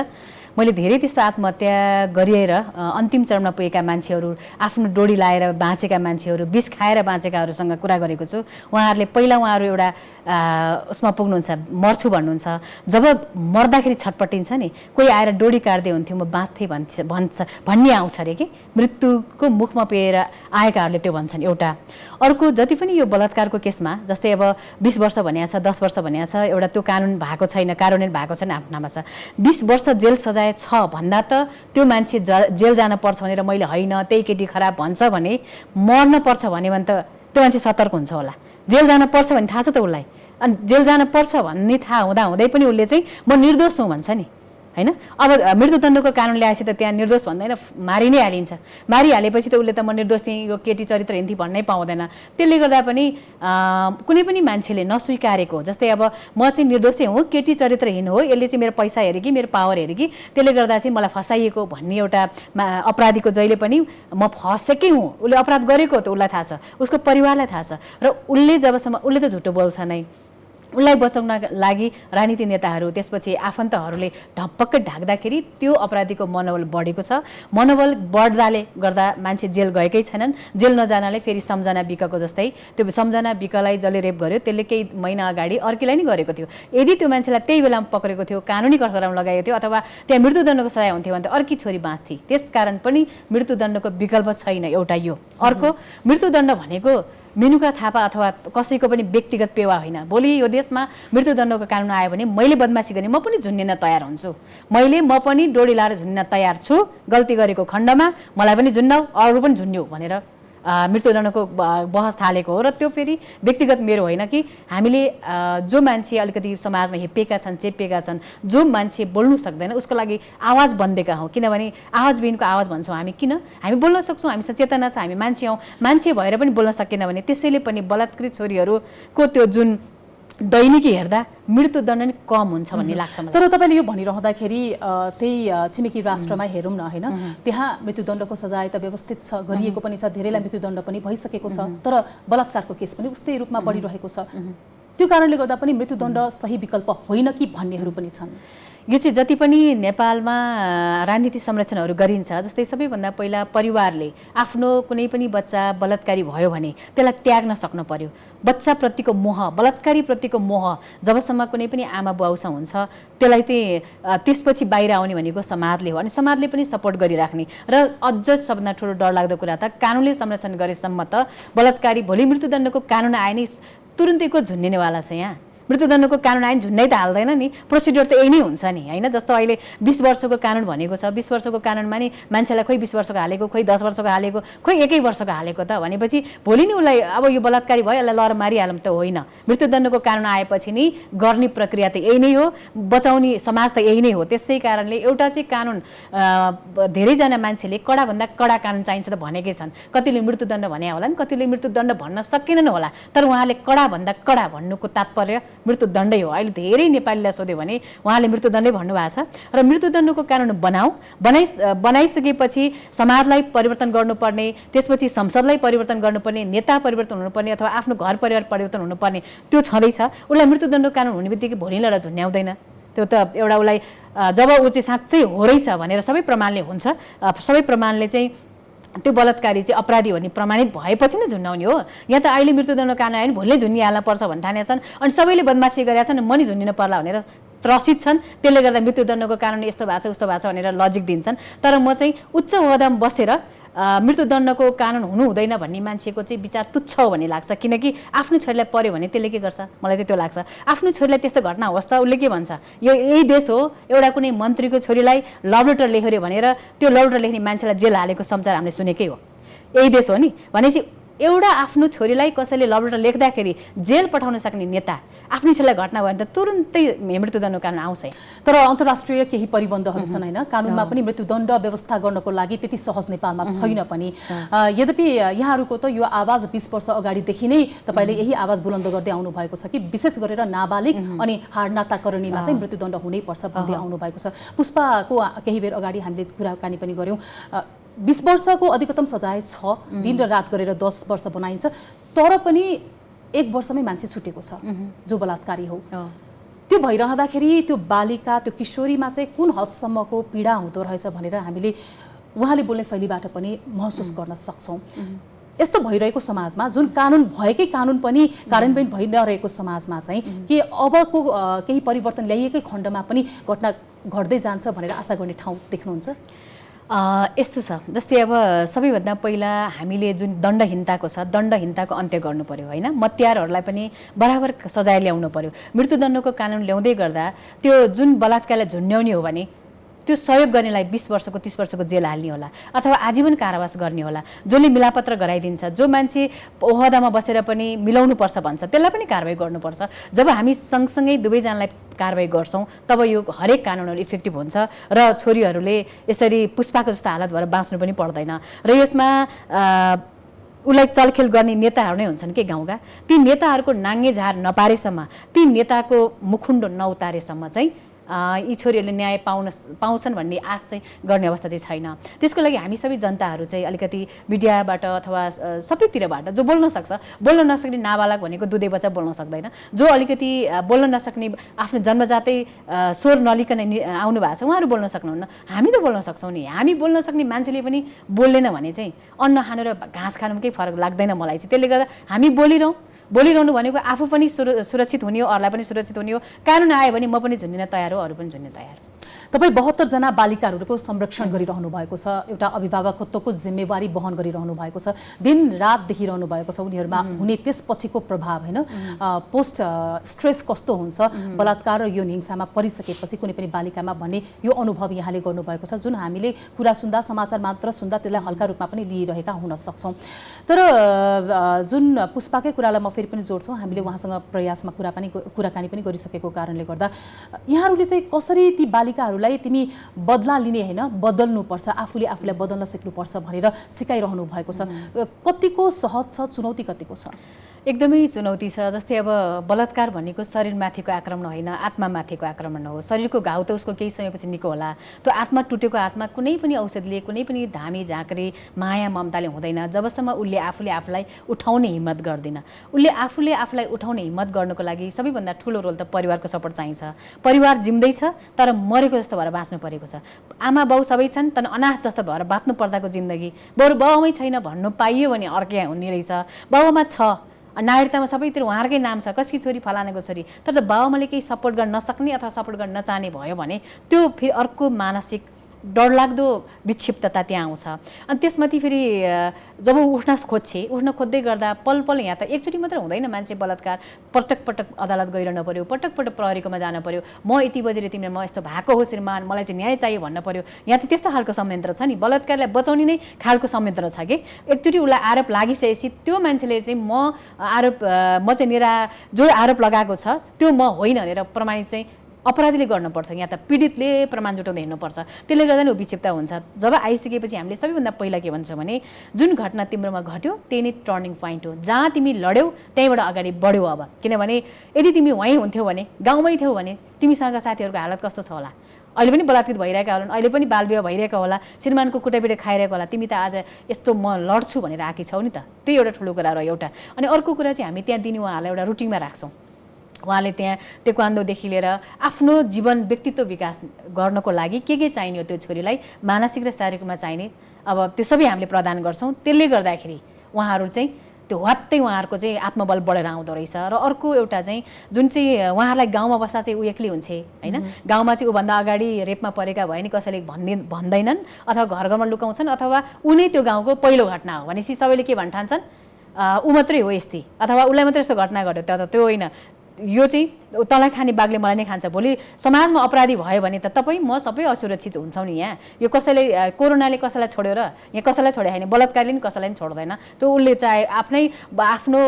मैले धेरै त्यस्तो आत्महत्या गरिएर अन्तिम चरणमा पुगेका मान्छेहरू, आफ्नो डोरी लाएर बाँचेका मान्छेहरू, विष खाएर बाँचेकाहरूसँग कुरा गरेको छु। उहाँहरूले पहिला उहाँहरू एउटा उसमा पुग्नुहुन्छ, मर्छु भन्नुहुन्छ। जब मर्दाखेरि छटपटिन्छ नि, कोही आएर डोरी काट्दै हुन्थ्यो म बाँच्थेँ भन्ने आउँछ अरे कि मृत्युको मुखमा पुगेर आएकाहरूले त्यो भन्छन् एउटा। अर्को जति पनि यो बलात्कारको केसमा जस्तै अब 20 वर्ष भनिएको छ, 10 वर्ष भनिएको छ, एउटा त्यो कानुन भएको छैन, कार्यान्वयन भएको छैन, आफ्नामा छ। 20 वर्ष जेल सजाय छ भन्दा त त्यो मान्छे जेल जान पर्छ भनेर मैले होइन त्यही केटी खराब भन्छ भने मर्न पर्छ भने त त्यो मान्छे सतर्क हुन्छ होला। जेल जान पर्छ भने थाहा छ त उसलाई, अनि जेल जान पर्छ भन्ने थाहा हुँदै पनि उसले चाहिँ म निर्दोष हुँ भन्छ नि, हैन। अब मृत्युदण्डको कानुन ल्याएपछि त त्यहाँ निर्दोष भन्दैन, मारि नै हालिन्छ। मारिहालेपछि त उसले त म निर्दोष थिएँ, यो केटी चरित्र हिन्थी भन्नै पाउँदैन। त्यसले गर्दा पनि कुनै पनि मान्छेले नस्वीकारेको, जस्तै अब म चाहिँ निर्दोषै हुँ, केटी चरित्रहीन हो, यसले चाहिँ मेरो पैसा हेऱ्यो कि मेरो पावर हेऱ्यो कि त्यसले गर्दा चाहिँ मलाई फसाइएको भन्ने एउटा अपराधीको जहिले पनि म फसेकै हुँ, उसले अपराध गरेको त उसलाई थाहा छ, उसको परिवारलाई थाहा छ। र उसले जबसम्म उसले त झुटो बोल्छ नै, उसलाई बचाउन लागि राजनीति नेताहरू त्यसपछि आफन्तहरूले ढपक्क ढाक्दाखेरि त्यो अपराधीको मनोबल बढेको छ। मनोबल बढ्दाले गर्दा मान्छे जेल गएकै छैनन्। जेल नजानाले फेरि सम्झना बिकको जस्तै त्यो सम्झना बिकलाई जसले रेप गर्यो त्यसले केही महिना अगाडि अर्कीलाई नै गरेको थियो। यदि त्यो मान्छेलाई त्यही बेलामा पक्रेको थियो, कानुनी कठघरामा लगाएको थियो अथवा त्यहाँ मृत्युदण्डको सजाय हुन्थ्यो भने त अर्की छोरी बाँच्थे। त्यसकारण पनि मृत्युदण्डको विकल्प छैन एउटा यो। अर्को, मृत्युदण्ड भनेको मेनुका थापा अथवा कसैको पनि व्यक्तिगत पेवा होइन। भोलि यो देशमा मृत्युदण्डको कानुन आयो भने मैले बदमासी गर्ने म पनि झुन्डिन तयार हुन्छु, म पनि डोरी लाएर झुन्डिन तयार छु। गल्ती गरेको खण्डमा मलाई पनि झुन्डाऊ, अरू पनि झुन्ड्यौ भनेर मृत्युदण्डको बहस थालेको हो। र त्यो फेरि व्यक्तिगत मेरो होइन कि हामीले जो मान्छे अलिकति समाजमा हेपिएका छन्, चेपिएका छन्, जो मान्छे बोल्नु सक्दैन उसको लागि आवाज बन्देका हौँ। किनभने आवाजबिनको आवाज भन्छौँ हामी। किन हामी बोल्न सक्छौँ, हामीसँग चेतना छ, हामी मान्छे हौँ। मान्छे भएर पनि बोल्न सकेन भने त्यसैले पनि बलात्कृत छोरीहरूको त्यो जुन दैनिकी हेर्दा मृत्युदण्ड नै कम हुन्छ भन्ने लाग्छ मलाई। तर तपाईँले यो भनिरहँदाखेरि त्यही छिमेकी राष्ट्रमा हेरौँ न, होइन, त्यहाँ मृत्युदण्डको सजाय त व्यवस्थित छ, गरिएको पनि छ, धेरैलाई मृत्युदण्ड पनि भइसकेको छ, तर बलात्कारको केस पनि उस्तै रूपमा बढिरहेको छ। त्यो कारणले गर्दा पनि मृत्युदण्ड सही विकल्प होइन कि भन्नेहरू पनि छन्। यो चाहिँ जति पनि नेपालमा राजनीति संरक्षणहरू गरिन्छ, जस्तै सबैभन्दा पहिला परिवारले आफ्नो कुनै पनि बच्चा बलात्कारी भयो भने त्यसलाई त्याग्न सक्नु पर्यो। बच्चाप्रतिको मोह, बलात्कारीप्रतिको मोह जबसम्म कुनै पनि आमा बाउसँग हुन्छ त्यसलाई चाहिँ त्यसपछि बाहिर आउने भनेको समाजले हो। अनि समाजले पनि सपोर्ट गरिराख्ने। र अझ सबभन्दा ठुलो डरलाग्दो कुरा त कानुनले संरक्षण गरेसम्म त बलात्कारी भोलि मृत्युदण्डको कानुन आए नै तुरुन्तैको झुन्डिनेवाला छ। यहाँ मृत्युदण्डको कानुन आइन झुन्नै त हाल्दैन नि, प्रोसिड्योर त यही नै हुन्छ नि होइन। जस्तो अहिले 20 वर्षको कानुन भनेको छ, 20 वर्षको कानुनमा नि मान्छेलाई खोइ 20 वर्षको हालेको, खोइ 10 वर्षको हालेको, खोइ 1 वर्षको हालेको त भनेपछि भोलि नि उसलाई अब यो बलात्कारी भयो यसलाई लर मारिहालौँ त होइन। मृत्युदण्डको कानुन आएपछि नि गर्ने प्रक्रिया त यही नै हो, बचाउने समाज त यही नै हो। त्यसै कारणले एउटा चाहिँ कानुन धेरैजना मान्छेले कडाभन्दा कडा कानुन चाहिन्छ त भनेकै छन्। कतिले मृत्युदण्ड भने होला नि, कतिले मृत्युदण्ड भन्न सकेनन् होला, तर उहाँले कडाभन्दा कडा भन्नुको तात्पर्य मृत्युदण्डै हो। अहिले धेरै नेपालीलाई सोध्यो भने उहाँले मृत्युदण्डै भन्नुभएको छ। र मृत्युदण्डको कानुन बनाइसकेपछि समाजलाई परिवर्तन गर्नुपर्ने, त्यसपछि संसदलाई परिवर्तन गर्नुपर्ने, नेता परिवर्तन हुनुपर्ने अथवा आफ्नो घर परिवार परिवर्तन हुनुपर्ने त्यो छँदैछ। उसलाई मृत्युदण्ड कानुन हुने बित्तिकै भोलि लडा झुन्याउँदैन। त्यो त एउटा उसलाई जब ऊ चाहिँ साँच्चै हो रहेछ भनेर सबै प्रमाणले हुन्छ, सबै प्रमाणले चाहिँ त्यो बलात्कारी चाहिँ अपराधी भन्ने प्रमाणित भएपछि नै झुन्याउने हो। यहाँ त अहिले मृत्युदण्ड कानुन आयो भने भोलि झुन्निहाल्न पर्छ भन्ने ठानेका छन्, अनि सबैले बदमासी गरेका छन्, मनी झुन्निन पर्ला भनेर त्रसित छन्। त्यसले गर्दा मृत्युदण्डको कानुन यस्तो भएको छ उस्तो भएको छ भनेर लजिक दिन्छन्। तर म चाहिँ उच्च ओहदामा बसेर मृत्युदण्डको कानुन हुनु हुँदैन भन्ने मान्छेको चाहिँ विचार तुच्छ हो भन्ने लाग्छ। किनकि आफ्नो छोरीलाई पर्यो भने त्यसले के गर्छ, मलाई चाहिँ त्यो लाग्छ। आफ्नो छोरीलाई त्यस्तो घटना होस् त उसले के भन्छ, यो यही देश हो, एउटा कुनै मन्त्रीको छोरीलाई लभ लेटर लेख्यो भनेर त्यो लभ लेटर लेख्ने मान्छेलाई जेल हालेको समाचार हामीले सुनेकै हो। यही देश हो नि भनेपछि एउटा आफ्नो छोरीलाई कसैले लभ लेटर लेख्दाखेरि जेल पठाउन सक्ने नेता आफ्नो छोरीलाई घटना भयो भने त तुरुन्तै मृत्युदण्ड कानुन आउँछ। तर अन्तर्राष्ट्रिय केही परिबन्धहरू छन् होइन, कानुनमा पनि मृत्युदण्ड व्यवस्था गर्नको लागि त्यति सहज नेपालमा छैन पनि। यद्यपि यहाँहरूको त यो आवाज 20 वर्ष अगाडिदेखि नै तपाईँले यही आवाज बुलन्द गर्दै आउनु भएको छ कि विशेष गरेर नाबालिग अनि हाडनाताकरणीमा चाहिँ मृत्युदण्ड हुनैपर्छ भन्दै आउनु भएको छ। पुष्पाको केही बेर अगाडि हामीले कुराकानी पनि गऱ्यौँ, 20 वर्षको अधिकतम सजाय छ, दिन र रात गरेर 10 वर्ष बनाइन्छ, तर पनि 1 वर्षमै मान्छे छुटेको छ जो बलात्कारी हो। त्यो भइरहँदाखेरि त्यो बालिका, त्यो किशोरीमा चाहिँ कुन हदसम्मको पीडा हुँदो रहेछ भनेर हामीले उहाँले बोल्ने शैलीबाट पनि महसुस गर्न सक्छौँ। यस्तो भइरहेको समाजमा, जुन कानुन भएकै कानुन पनि कार्यान्वयन भइ नरहेको समाजमा चाहिँ के अबको केही परिवर्तन ल्याइएकै खण्डमा पनि घटना घट्दै जान्छ भनेर आशा गर्ने ठाउँ देख्नुहुन्छ? यस्तो छ, जस्तै अब सबैभन्दा पहिला हामीले जुन दण्डहीनताको छ, दण्डहीनताको अन्त्य गर्नु पर्यो होइन। मत्यारहरूलाई पनि बराबर सजाय ल्याउनु पर्यो। मृत्युदण्डको कानुन ल्याउँदै गर्दा त्यो जुन बलात्कारलाई झुन्याउने हो भने त्यो सहयोग गर्नेलाई 20 वर्षको 30 वर्षको जेल हाल्ने होला अथवा आजीवन कारावास गर्ने होला। जसले मिलापत्र गराइदिन्छ, जो मान्छे ओहदामा बसेर पनि मिलाउनुपर्छ भन्छ, त्यसलाई पनि कारवाही गर्नुपर्छ। जब हामी सँगसँगै दुवैजनालाई कारवाही गर्छौँ तब यो हरेक कानुनहरू इफेक्टिभ हुन्छ र छोरीहरूले यसरी पुष्पाको जस्तो हालत भएर बाँच्नु पनि पर्दैन। र यसमा उसलाई चलखेल गर्ने नेताहरू नै हुन्छन् के गाउँका, ती नेताहरूको नाङ्गे झार नपारेसम्म, ती नेताको मुखुन्डो नउतारेसम्म चाहिँ यी छोरीहरूले न्याय पाउँछन् भन्ने आश चाहिँ गर्ने अवस्था चाहिँ छैन। त्यसको लागि हामी सबै जनताहरू चाहिँ अलिकति मिडियाबाट अथवा सबैतिरबाट जो बोल्न सक्छ, बोल्न नसक्ने नाबालक भनेको दुधे बच्चा बोल्न सक्दैन, जो अलिकति बोल्न नसक्ने आफ्नो जन्मजातै स्वर नलिकन आउनु भएको छ उहाँहरू बोल्न सक्नुहुन्न। हामी त बोल्न सक्छौँ नि। हामी बोल्न सक्ने मान्छेले पनि बोल्दैन भने चाहिँ अन्न खानु र घाँस खानुमा केही फरक लाग्दैन मलाई चाहिँ। त्यसले गर्दा हामी बोलिरहनु भनेको आफू पनि सुरक्षित हुने हो, अरूलाई पनि सुरक्षित हुने हो। कानुन आयो भने म पनि झुन्डिन तयार हो, अरू पनि झुन्डिन तयार हो। तपाईँ 72 जना बालिकाहरूको संरक्षण गरिरहनु भएको छ, एउटा अभिभावकत्वको जिम्मेवारी वहन गरिरहनु भएको छ, दिन रात देखिरहनु भएको छ उनीहरूमा हुने त्यसपछिको प्रभाव होइन, पोस्ट स्ट्रेस कस्तो हुन्छ बलात्कार र यौन हिंसामा परिसकेपछि कुनै पनि बालिकामा भन्ने यो अनुभव यहाँले गर्नुभएको छ, जुन हामीले कुरा सुन्दा, समाचार मात्र सुन्दा त्यसलाई हल्का रूपमा पनि लिइरहेका हुन सक्छौँ। तर जुन पुष्पाकै कुरालाई म फेरि पनि जोड्छौँ, हामीले उहाँसँग प्रयासमा कुराकानी पनि गरिसकेको कारणले गर्दा यहाँहरूले चाहिँ कसरी ती बालिकाहरू तिमी बदला लिने होइन, बदल्नुपर्छ, आफूलाई बदल्न सिक्नुपर्छ भनेर सिकाइरहनु भएको छ। कतिको सहज छ, चुनौती कतिको छ? एकदमै चुनौती छ। जस्तै अब बलात्कार भनेको शरीरमाथिको आक्रमण होइन, आत्मामाथिको आक्रमण हो। शरीरको घाउ त उसको केही समयपछि निको होला, त्यो आत्मा टुटेको आत्मा कुनै पनि औषधिले, कुनै पनि धामी झाँक्री माया ममताले हुँदैन जबसम्म उसले आफूलाई उठाउने हिम्मत गर्दैन। उसले आफूलाई उठाउने हिम्मत गर्नको लागि सबैभन्दा ठुलो रोल त परिवारको सपोर्ट चाहिन्छ। परिवार जिउँदैछ तर मरेको जस्तो भएर बाँच्नु परेको छ। आमा बाउ सबै छन् तर अनाथ जस्तो भएर बाँच्नु पर्दाको जिन्दगी, बरु बाउमै छैन भन्नु पाइयो भने अर्कै हुने रहेछ। बाउमा छ, नागरिकतामा सबैतिर उहाँहरूकै नाम छ, कसकी छोरी फलानाको छोरी, तर त बाबुआमाले केही सपोर्ट गर्न नसक्ने अथवा सपोर्ट गर्न नचाहने भयो भने त्यो फेरि अर्को मानसिक डरलाग्दो विक्षिप्तता त्यहाँ आउँछ। अनि त्यसमाथि फेरि जब उठ्न खोज्दै गर्दा पल यहाँ त एकचोटि मात्र हुँदैन मान्छे बलात्कार, पटक पटक अदालत गइरहनु पर्यो, पटक पटक प्रहरीकोमा जानु पर्यो, म यति बजेर तिमीले म यस्तो भएको हो श्रीमान, मलाई चाहिँ न्याय चाहियो भन्न पर्यो। यहाँ त त्यस्तो खालको संयन्त्र छ नि, बलात्कारलाई बचाउने नै खालको संयन्त्र छ कि एकचोटि उसलाई आरोप लागिसकेपछि त्यो मान्छेले चाहिँ म चाहिँ जो आरोप लगाएको छ त्यो म होइन भनेर प्रमाणित चाहिँ अपराधीले गर्नुपर्छ। यहाँ त पीडितले प्रमाण जुटाउँदै हिँड्नुपर्छ। त्यसले गर्दा नि विक्षिप्त हुन्छ। जब आइसकेपछि हामीले सबैभन्दा पहिला के भन्छौँ भने जुन घटना तिम्रोमा घट्यो त्यही नै टर्निङ पोइन्ट हो, जहाँ तिमी लड्यौ त्यहीँबाट अगाडि बढ्यौ। अब किनभने यदि तिमी वहीँ हुन्थ्यौ भने, गाउँमै थियौ भने तिमीसँग साथीहरूको हालत कस्तो छ होला, अहिले पनि बलात्कृत भइरहेका होलान्, अहिले पनि बालविवाह भइरहेका होला, श्रीमानको कुटापिटा खाइरहेको होला, तिमी त आज यस्तो म लड्छु भनेर आएकी छौ नि त। त्यो एउटा ठुलो कुरा रह्यो एउटा। अनि अर्को कुरा चाहिँ हामी त्यहाँ दिने उहाँहरूलाई एउटा रुटिनमा राख्छौँ। उहाँले त्यहाँ तेक्वान्दोदेखि लिएर आफ्नो जीवन व्यक्तित्व विकास गर्नको लागि के चाहिने हो त्यो छोरीलाई मानसिक र शारीरिक रूपमा चाहिने, अब त्यो सबै हामीले प्रदान गर्छौँ। त्यसले गर्दाखेरि उहाँहरू चाहिँ त्यो वात्तै उहाँहरूको चाहिँ आत्मबल बढेर आउँदो रहेछ। र अर्को एउटा चाहिँ जुन चाहिँ उहाँहरूलाई गाउँमा बस्दा चाहिँ ऊ एक्लै हुन्छे होइन, गाउँमा चाहिँ ऊभन्दा अगाडि रेपमा परेका भयो नि कसैले भन्दैनन् अथवा घर घरमा लुकाउँछन् अथवा ऊ नै त्यो गाउँको पहिलो घटना हो भनेपछि सबैले के भन्न ठान्छन्, ऊ मात्रै हो यस्तै अथवा उसलाई मात्रै यस्तो घटना घट्यो, त्यो होइन, यो चाहिँ तँलाई खाने बाघले मलाई नै खान्छ। भोलि समाजमा अपराधी भयो भने त तपाईँ म सबै असुरक्षित हुन्छौँ नि। यहाँ यो कसैले कोरोनाले कसैलाई छोड्यो र यहाँ कसैलाई छोडे होइन, बलात्कारले नि कसैलाई नि छोड्दैन। त्यो उसले चाहे आफ्नो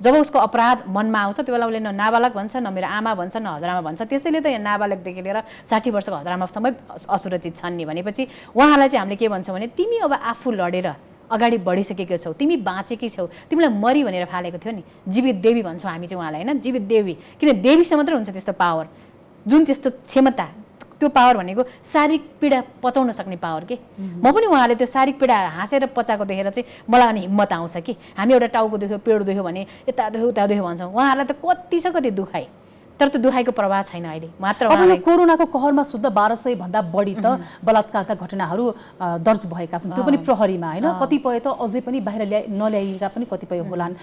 जब उसको अपराध मनमा आउँछ त्यो बेला उसले न नाबालक भन्छ, न मेरो आमा भन्छ, न हजुरआमा भन्छ। त्यसैले त यहाँ नाबालकदेखि लिएर 60 वर्षको हजुरआमासम्म असुरक्षित छन् नि भनेपछि उहाँलाई चाहिँ हामीले के भन्छौँ भने तिमी अब आफू लडेर अगाडि बढिसकेको छौ, तिमी बाँचेकी छौ, तिमीलाई मरी भनेर फालेको थियो नि, जीवित देवी भन्छौँ हामी चाहिँ उहाँलाई होइन, जीवित देवी। किन देवीसँग मात्रै हुन्छ त्यस्तो पावर, जुन त्यस्तो क्षमता, त्यो पावर भनेको शारीरिक पीडा पचाउन सक्ने पावर के। म पनि उहाँले त्यो शारीरिक पीडा हाँसेर पचाएको देखेर चाहिँ मलाई अनि हिम्मत आउँछ कि हामी एउटा टाउको दुख्यो पेट दुख्यो भने यता दुख्यो उता दुख्यो भन्छौँ, उहाँहरूलाई त कति छ कति दुखाइ, तर त्यो दुखाइको प्रभाव छैन अहिले मात्र। अब यो कोरोनाको कहरमा शुद्ध 1200 भन्दा बढी त बलात्कारका घटनाहरू दर्ज भएका छन्, त्यो पनि प्रहरीमा होइन। कतिपय त अझै पनि बाहिर नल्याइएका पनि कतिपय होलान्।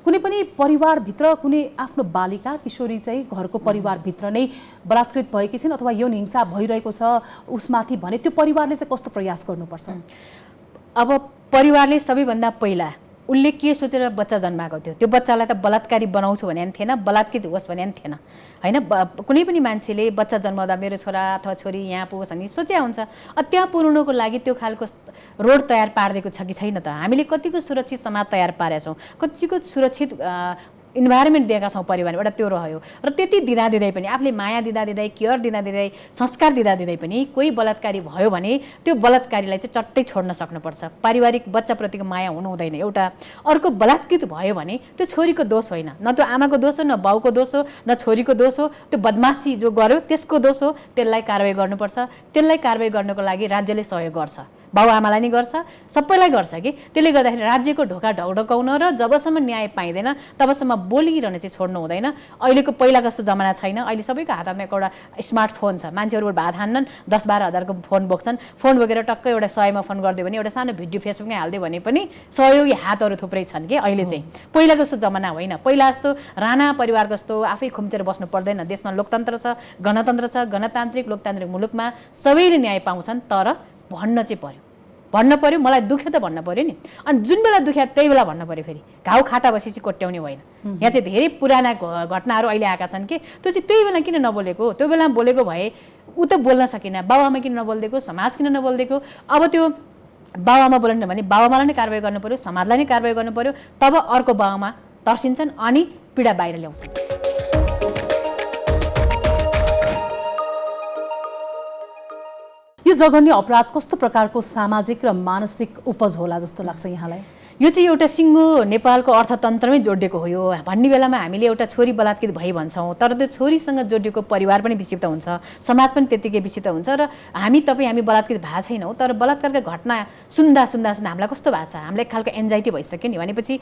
कुनै पनि परिवारभित्र कुनै आफ्नो बालिका किशोरी चाहिँ घरको परिवारभित्र नै बलात्कृत भएकी छिन् अथवा यौन हिंसा भइरहेको छ उसमाथि भने त्यो परिवारले चाहिँ कस्तो प्रयास गर्नुपर्छ? अब परिवारले सबैभन्दा पहिला उसले के सोचेर बच्चा जन्माएको थियो, त्यो बच्चालाई त बलात्कारी बनाउँछु भने पनि थिएन, बलात्कृत होस् भने पनि थिएन होइन। कुनै पनि मान्छेले बच्चा जन्माउँदा मेरो छोरा अथवा छोरी यहाँ पुगोस् भन्ने सोच्या हुन्छ। त्यहाँ पुर्याउनको लागि त्यो खालको रोड तयार पारिदिएको छ कि छैन त? हामीले कतिको सुरक्षित समाज तयार पारेका छौँ, कतिको सुरक्षित इन्भाइरोमेन्ट दिएका छौँ परिवारमा, एउटा त्यो रह्यो। र त्यति दिँदै पनि आफूले माया दिँदै केयर दिँदै संस्कार दिँदै पनि कोही बलात्कारी भयो भने त्यो बलात्कारीलाई चाहिँ चट्टै छोड्न सक्नुपर्छ। पारिवारिक बच्चाप्रतिको माया हुनु हुँदैन एउटा। अर्को बलात्कृत भयो भने त्यो छोरीको दोष होइन, न त्यो आमाको दोष हो, न बाउको दोष हो, न छोरीको दोष हो, त्यो बदमासी जो गर्यो त्यसको दोष हो। त्यसलाई कारवाही गर्नुपर्छ। त्यसलाई कारवाही गर्नको लागि राज्यले सहयोग गर्छ, बाबुआमालाई नै गर्छ, सबैलाई गर्छ कि। त्यसले गर्दाखेरि राज्यको ढोका ढकढकाउन र जबसम्म न्याय पाइँदैन तबसम्म बोलिरहने चाहिँ छोड्नु हुँदैन। अहिलेको पहिला जस्तो जमाना छैन। अहिले सबैको हातमा एउटा स्मार्टफोन छ, मान्छेहरू भात हान्नन् 10-12 हजारको फोन बोक्छन्, फोन बोकेर टक्कै एउटा 100मा फोन गरिदियो भने एउटा सानो भिडियो फेसबुकमै हालिदियो भने पनि सहयोगी हातहरू थुप्रै छन् कि अहिले चाहिँ। पहिलाको जस्तो जमाना होइन। पहिला जस्तो राणा परिवारको जस्तो आफै खुम्चेर बस्नु पर्दैन। देशमा लोकतन्त्र छ, गणतन्त्र छ। गणतान्त्रिक लोकतान्त्रिक मुलुकमा सबैले न्याय पाउँछन्, तर भन्न चाहिँ पर्यो, मलाई दुख्यो त भन्न पर्यो नि। अनि जुन बेला दुख्यो त्यही बेला भन्न पर्यो। फेरि घाउ खाटा बसेपछि कोट्याउने होइन। यहाँ चाहिँ धेरै पुराना घटनाहरू अहिले आएका छन् कि त्यो चाहिँ त्यही बेला किन नबोलेको, त्यो बेला बोलेको भए ऊ त बोल्न सकेन, बाबुआमा किन नबोलिदिएको, समाज किन नबोलिदिएको। अब त्यो बाबुआमा बोलेन भने बाबुआमालाई नै कारवाही गर्नु पर्यो, समाजलाई नै कारवाही गर्नु पर्यो। तब अर्को बाबुआमा तर्सिन्छन् अनि पीडा बाहिर ल्याउँछन्। यो जघन्य अपराध कस्तो प्रकारको सामाजिक र मानसिक उपज होला जस्तो लाग्छ यहाँलाई? यो चाहिँ एउटा सिङ्गो नेपालको अर्थतन्त्रमै जोडिएको हो। यो भन्ने बेलामा हामीले एउटा छोरी बलात्कृत भई भन्छौँ, तर त्यो छोरीसँग जोडिएको परिवार पनि विक्षिप्त हुन्छ, समाज पनि त्यत्तिकै विक्षिप्त हुन्छ। र हामी बलात्कृत भएको छैनौँ, तर बलात्कारका घटना सुन्दा हामीलाई कस्तो भएको छ, हामीलाई एक खालको एन्जाइटी भइसक्यो नि। भनेपछि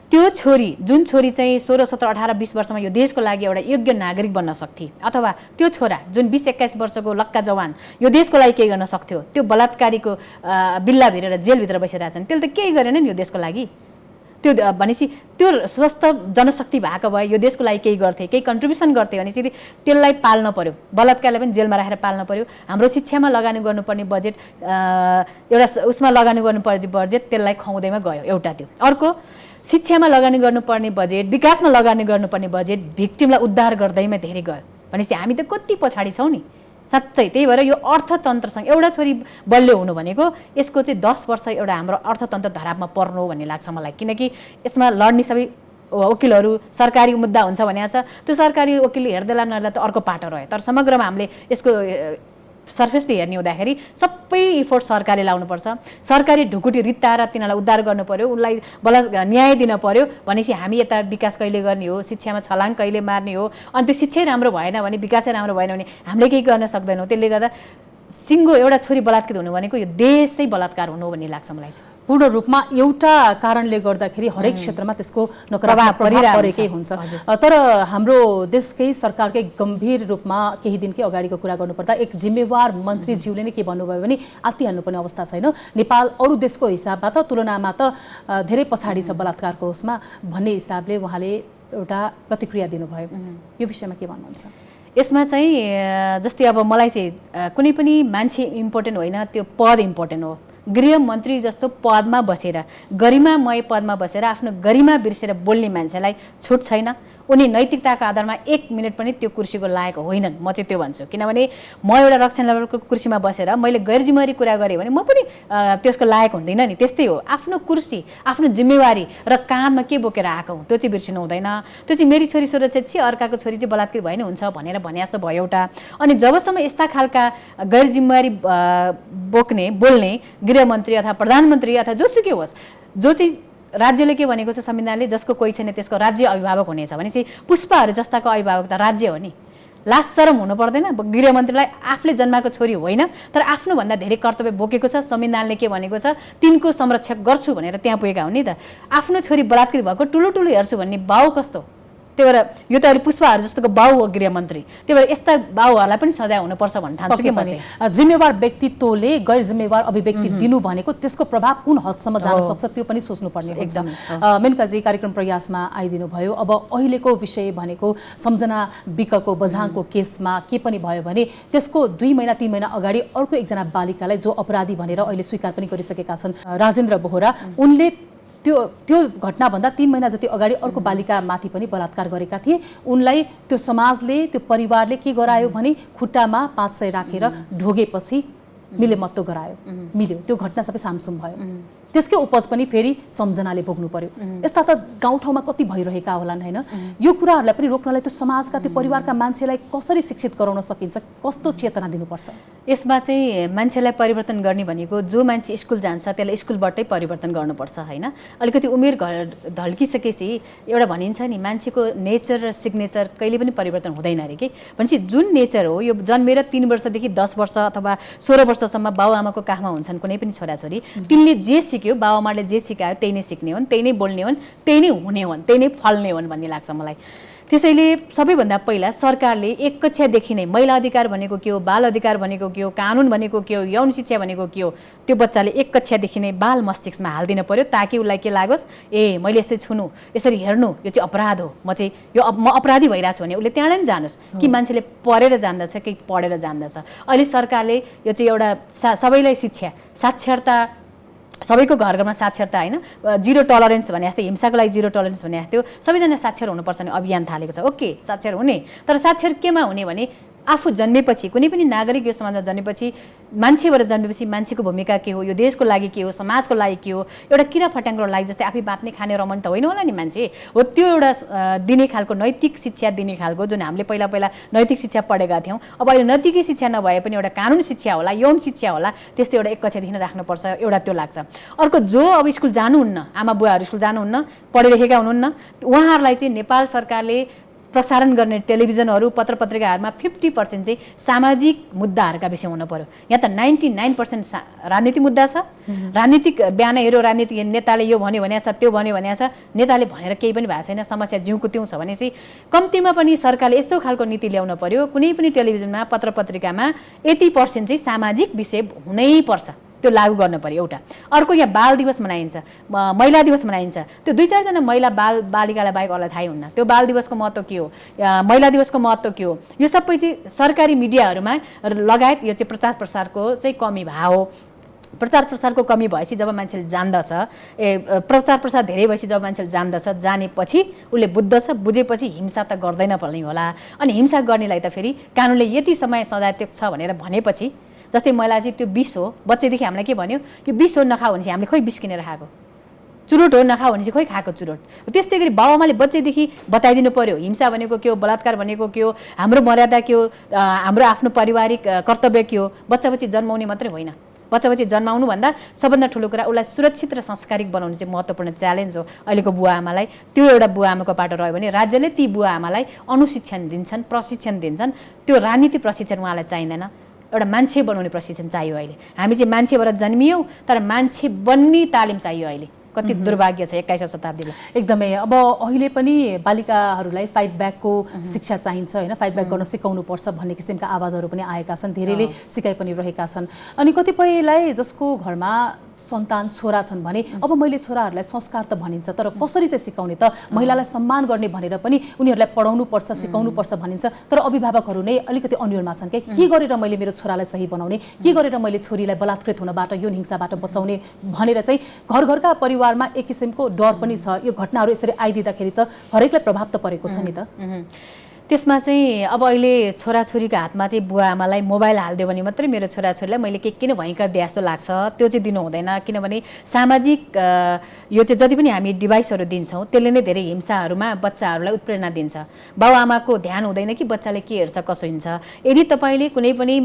त्यो छोरी, जुन छोरी चाहिँ 16, 17, 18, 20 वर्षमा यो देशको लागि एउटा योग्य नागरिक बन्न सक्थे, अथवा त्यो छोरा जुन 20-21 वर्षको लक्का जवान यो देशको लागि केही गर्न सक्थ्यो, त्यो बलात्कारीको बिल्ला भिरेर जेलभित्र बसिरहेछन्, त्यसले त केही गरेन नि यो देशको लागि। त्यो भनेपछि त्यो स्वस्थ जनशक्ति भएको भए यो देशको लागि केही गर्थे, केही कन्ट्रिब्युसन गर्थे भनेपछि त्यसलाई पाल्न पर्यो, बलात्कारलाई पनि जेलमा राखेर पाल्न पर्यो। हाम्रो शिक्षामा लगानी गर्नुपर्ने बजेट एउटा उसमा लगानी गर्नुपर्ने बजेट त्यसलाई खुवाउँदैमा गयो एउटा त्यो। अर्को शिक्षामा लगानी गर्नुपर्ने बजेट, विकासमा लगानी गर्नुपर्ने बजेट भिक्टिमलाई उद्धार गर्दैमा धेरै गयो भनेपछि हामी त कति पछाडि छौँ नि साँच्चै। त्यही भएर यो अर्थतन्त्रसँग एउटा छोरी बलियो हुनु भनेको यसको चाहिँ 10 वर्ष एउटा हाम्रो अर्थतन्त्र धरापमा पर्नु हो भन्ने लाग्छ मलाई। किनकि यसमा लड्ने सबै वकिलहरू सरकारी मुद्दा हुन्छ भनेको छ, त्यो सरकारी वकिलले हेर्दैला नहेर्दा त अर्को पाटो रह्यो। तर समग्रमा हामीले यसको सर्फेसले हेर्ने हुँदाखेरि सबै इफोर्ट सरकारले लाउनुपर्छ। सरकारी ढुकुटी रित्ताएर तिनीहरूलाई उद्धार गर्नु पर्यो, उसलाई न्याय दिन पर्यो भनेपछि हामी यता विकास कहिले गर्ने हो, शिक्षामा छलाङ कहिले मार्ने हो। अनि त्यो शिक्षै राम्रो भएन भने, विकासै राम्रो भएन भने हामीले केही गर्न सक्दैनौँ। त्यसले गर्दा सिङ्गो एउटा छोरी बलात्कृत हुनु भनेको यो देशै बलात्कार हुनु भन्ने लाग्छ मलाई। पूर्ण रूपमा एउटा कारणले गर्दाखेरि हरेक क्षेत्रमा त्यसको नकारात्मक प्रभाव परेकै हुन्छ। तर हाम्रो देशकै सरकारकै गम्भीर रूपमा केही दिनकै अगाडिको कुरा गर्नुपर्दा एक जिम्मेवार मन्त्रीज्यूले नै के भन्नुभयो भने आत्तिहाल्नुपर्ने अवस्था छैन, नेपाल अरू देशको हिसाबमा त तुलनामा त धेरै पछाडि छ बलात्कारको उसमा भन्ने हिसाबले उहाँले एउटा प्रतिक्रिया दिनुभयो। यो विषयमा के भन्नुहुन्छ? यसमा चाहिँ जस्तै अब मलाई चाहिँ कुनै पनि मान्छे इम्पोर्टेन्ट होइन, त्यो पद इम्पोर्टेन्ट हो। गृहमन्त्री जस्तो पदमा बसेर, गरिमामय पदमा बसेर आफ्नो गरिमा बिर्सेर बोल्ने मान्छेलाई छुट छैन। उनी नैतिकताको आधारमा 1 मिनट पनि त्यो कुर्सीको लायक होइनन्, म चाहिँ त्यो भन्छु। किनभने म एउटा रक्षण लेभलको कुर्सीमा बसेर मैले गैरजिम्मेवारी कुरा गरेँ भने म पनि त्यसको लायक हुँदैन नि। त्यस्तै हो, आफ्नो कुर्सी, आफ्नो जिम्मेवारी र काममा के बोकेर आएको हुँ त्यो चाहिँ बिर्सिनु हुँदैन। त्यो चाहिँ मेरी छोरी सुरक्षा छि, अर्काको छोरी चाहिँ बलात्कृत भए नि हुन्छ भनेर भने जस्तो भयो एउटा। अनि जबसम्म यस्ता खालका गैरजिम्मेवारी बोल्ने गृहमन्त्री अथवा प्रधानमन्त्री अथवा जोसुकै होस्, जो चाहिँ राज्यले के भनेको छ संविधानले जसको कोही छैन त्यसको राज्य अभिभावक हुनेछ भनेपछि पुष्पाहरू जस्ताको अभिभावक त राज्य हो नि। लाज शरम हुनु पर्दैन? गृहमन्त्रीलाई आफूले जन्माएको छोरी होइन तर आफ्नोभन्दा धेरै कर्तव्य बोकेको छ। संविधानले के भनेको छ, तिनको संरक्षक गर्छु भनेर त्यहाँ पुगेका हुन् नि त। आफ्नो छोरी बलात्कृत भएको ठुलो हेर्छु भन्ने बाउ कस्तो? त्यही भएर यो त अहिले पुष्पाहरू जस्तोको बाउ हो गृहमन्त्री। त्यही भएर यस्ता बाउहरूलाई पनि सजाय हुनुपर्छ भन्ने ठान्छु कि म चाहिँ। जिम्मेवार व्यक्तित्वले गैर जिम्मेवार अभिव्यक्ति दिनु भनेको त्यसको प्रभाव कुन हदसम्म जान सक्छ त्यो पनि सोच्नुपर्ने हुन्छ। मेनकाजी कार्यक्रम प्रयासमा आइदिनु भयो। अब अहिलेको विषय भनेको सम्झना विकको बझाङको केसमा के पनि भयो भने त्यसको 2 महिना 3 महिना अगाडि अर्को एकजना बालिकालाई जो अपराधी भनेर अहिले स्वीकार पनि गरिसकेका छन् राजेन्द्र बोहरा, उनले त्यो घटनाभन्दा 3 महिना जति अगाडि अर्को बालिकामाथि पनि बलात्कार गरेका थिए। उनलाई त्यो समाजले, त्यो परिवारले के गरायो भने खुट्टामा 500 राखेर ढोगेपछि मिलेमत्तो गरायो, मिल्यो। त्यो घटना सबै सामसुम भयो। त्यसकै उपज पनि फेरि सम्झनाले भोग्नु पर्यो। यस्ता त गाउँठाउँमा कति भइरहेका होलान् हैन? यो कुराहरूलाई पनि रोक्नलाई त्यो समाजका, त्यो परिवारका मान्छेलाई कसरी शिक्षित गराउन सकिन्छ, कस्तो चेतना दिनुपर्छ? यसमा चाहिँ मान्छेलाई परिवर्तन गर्ने भनेको जो मान्छे स्कुल जान्छ त्यसलाई स्कुलबाटै परिवर्तन गर्नुपर्छ हैन? अलिकति उमेर ढल्किसकेपछि एउटा भनिन्छ नि मान्छेको नेचर र सिग्नेचर कहिले पनि परिवर्तन हुँदैन अरे कि। भनेपछि जुन नेचर हो यो जन्मेर 3 वर्षदेखि 10 वर्ष अथवा 16 वर्षसम्म बाबुआमाको काखमा हुन्छन् कुनै पनि छोराछोरी, तिनले जे सिक्यो बाबुआमाले जे सिकायो त्यही नै सिक्ने हुन्, त्यही नै बोल्ने हुन्, त्यही नै हुने हुन्, त्यही नै फल्ने हुन् भन्ने लाग्छ मलाई। त्यसैले सबैभन्दा पहिला सरकारले एक कक्षादेखि नै महिला अधिकार भनेको के हो, बाल अधिकार भनेको के हो, कानुन भनेको के हो, यौन शिक्षा भनेको के हो, त्यो बच्चाले एक कक्षादेखि नै बाल मस्तिष्कमा हालिदिन पर्यो ताकि उसलाई के लागोस्, ए मैले यसरी छुनु, यसरी हेर्नु यो चाहिँ अपराध हो, म अपराधी भइरहेको छु भने उसले त्यहाँ नै जानोस् कि मान्छेले पढेर जान्दछ कि पढेर जान्दछ। अहिले सरकारले यो चाहिँ एउटा सबैलाई शिक्षा, साक्षरता, सबैको घर घरमा साक्षरता हैन, 0 टलरेन्स भने जस्तै हिंसाको लागि 0 टलरेन्स भने जस्तो सबैजना साक्षर हुनुपर्छ भने अभियान थालेको छ। ओके, साक्षर हुने, तर साक्षर केमा हुने भने आफू जन्मेपछि, कुनै पनि नागरिक यो समाजमा जन्मेपछि, मान्छे भएर जन्मेपछि मान्छेको भूमिका के हो, यो देशको लागि के हो, समाजको लागि के हो, एउटा किरा फट्याङ्ग्रो लागि जस्तै आफै बाँच्ने खाने रमन त होइन होला नि मान्छे हो। त्यो एउटा दिने खालको नैतिक शिक्षा दिने खालको जुन हामीले पहिला नैतिक शिक्षा पढेका थियौँ, अब अहिले नैतिकै शिक्षा नभए पनि एउटा कानुन शिक्षा होला, यौन शिक्षा होला, त्यस्तै एउटा एक कक्षादेखि राख्नुपर्छ, एउटा त्यो लाग्छ। अर्को जो अब स्कुल जानुहुन्न, आमा बुवाहरू स्कुल जानुहुन्न, पढे लेखेका हुनुहुन्न, उहाँहरूलाई चाहिँ नेपाल सरकारले प्रसारण गर्ने टेलिभिजनहरू, पत्र पत्रिकाहरूमा 50% चाहिँ सामाजिक मुद्दाहरूका विषय हुनु पर्यो। यहाँ त 99% राजनीतिक मुद्दा छ। राजनीतिक बयान हेऱ्यो, राजनीतिक नेताले यो भन्यो भने छ, त्यो भन्यो भने छ, नेताले भनेर केही पनि भएको छैन, समस्या जिउको त्यौँ छ भनेपछि कम्तीमा पनि सरकारले यस्तो खालको नीति ल्याउन पर्यो, कुनै पनि टेलिभिजनमा, पत्र पत्रिकामा 80% चाहिँ सामाजिक विषय हुनै पर्छ। त्यो लागू गर्न पर्यो एउटा। अर्को यहाँ बाल दिवस मनाइन्छ, महिला दिवस मनाइन्छ, त्यो 2-4 जना महिला बालिकालाई बाहेक अरूलाई थाहै हुन्न त्यो बाल दिवसको महत्त्व के हो, महिला दिवसको महत्त्व के हो। यो सबै चाहिँ सरकारी मिडियाहरूमा लगायत यो चाहिँ प्रचार प्रसारको चाहिँ कमी भए हो। प्रचार प्रसारको कमी भएपछि जब मान्छेले जान्दछ, प्रचार प्रसार धेरै भएपछि जब मान्छेले जान्दछ, जानेपछि उसले बुझ्दछ, बुझेपछि हिंसा त गर्दैन पर्ने होला। अनि हिंसा गर्नेलाई त फेरि कानुनले यति समय सजाय तोक्छ भनेर भनेपछि, जस्तै मलाई चाहिँ त्यो विष हो, बच्चैदेखि हामीलाई के भन्यो यो विष हो नखाऊ भनेपछि हामीले खोइ विष किनेर खाएको, चुरोट हो नखाऊ भनेपछि खोइ खाएको चुरोट। त्यस्तै गरी बाबुआमाले बच्चैदेखि बताइदिनु पर्यो हिंसा भनेको के हो, बलात्कार भनेको के हो, हाम्रो मर्यादा के हो, हाम्रो आफ्नो पारिवारिक कर्तव्य के हो। बच्चा जन्माउने मात्रै होइन, बच्चा जन्माउनु भन्दा सबभन्दा ठुलो कुरा उसलाई सुरक्षित र संस्कारिक बनाउनु चाहिँ महत्त्वपूर्ण च्यालेन्ज हो अहिलेको बुवा आमालाई। त्यो एउटा बुवा आमाको पाटो रह्यो भने राज्यले ती बुवा आमालाई अनुशिक्षण दिन्छन्, प्रशिक्षण दिन्छन्। त्यो राजनीति प्रशिक्षण उहाँलाई चाहिँदैन, एउटा मान्छे बनाउने प्रशिक्षण चाहियो अहिले। हामी चाहिँ मान्छेबाट जन्मियौँ तर मान्छे बन्ने तालिम चाहियो अहिले। कति दुर्भाग्य छ 21औं शताब्दीमा। एकदमै। अब अहिले पनि बालिकाहरूलाई फाइट ब्याकको शिक्षा चाहिन्छ होइन, फाइट ब्याक गर्न सिकाउनुपर्छ भन्ने किसिमका आवाजहरू पनि आएका छन्, धेरैले सिकाइ पनि रहेका छन्। अनि कतिपयलाई जसको घरमा सन्तान छोरा छन् भने अब मैले छोराहरूलाई संस्कार त भनिन्छ तर कसरी चाहिँ सिकाउने त, महिलालाई सम्मान गर्ने भनेर पनि उनीहरूलाई पढाउनु पर्छ, सिकाउनु पर्छ भनिन्छ। तर अभिभावकहरू नै अलिकति अन्यलमा छन् के गरेर मैले मेरो छोरालाई सही बनाउने, के गरेर मैले छोरीलाई बलात्कृत हुनबाट, यौन हिंसाबाट बचाउने भनेर चाहिँ घर घरका परिवारमा एक किसिमको डर पनि छ। यो घटनाहरू यसरी आइदिँदाखेरि त हरेकलाई प्रभाव त परेको छ नि त। त्यसमा चाहिँ अब अहिले छोराछोरीको हातमा चाहिँ बुवा आमालाई मोबाइल हालिदियो भने मात्रै मेरो छोराछोरीलाई मैले के किन भयङ्कर दिए जस्तो लाग्छ, त्यो चाहिँ दिनु हुँदैन। किनभने सामाजिक यो चाहिँ जति पनि हामी डिभाइसहरू दिन्छौँ त्यसले नै धेरै हिंसाहरूमा बच्चाहरूलाई उत्प्रेरणा दिन्छ। बाउ आमाको ध्यान हुँदैन कि बच्चाले के हेर्छ, कसो हुन्छ। यदि तपाईँले कुनै पनि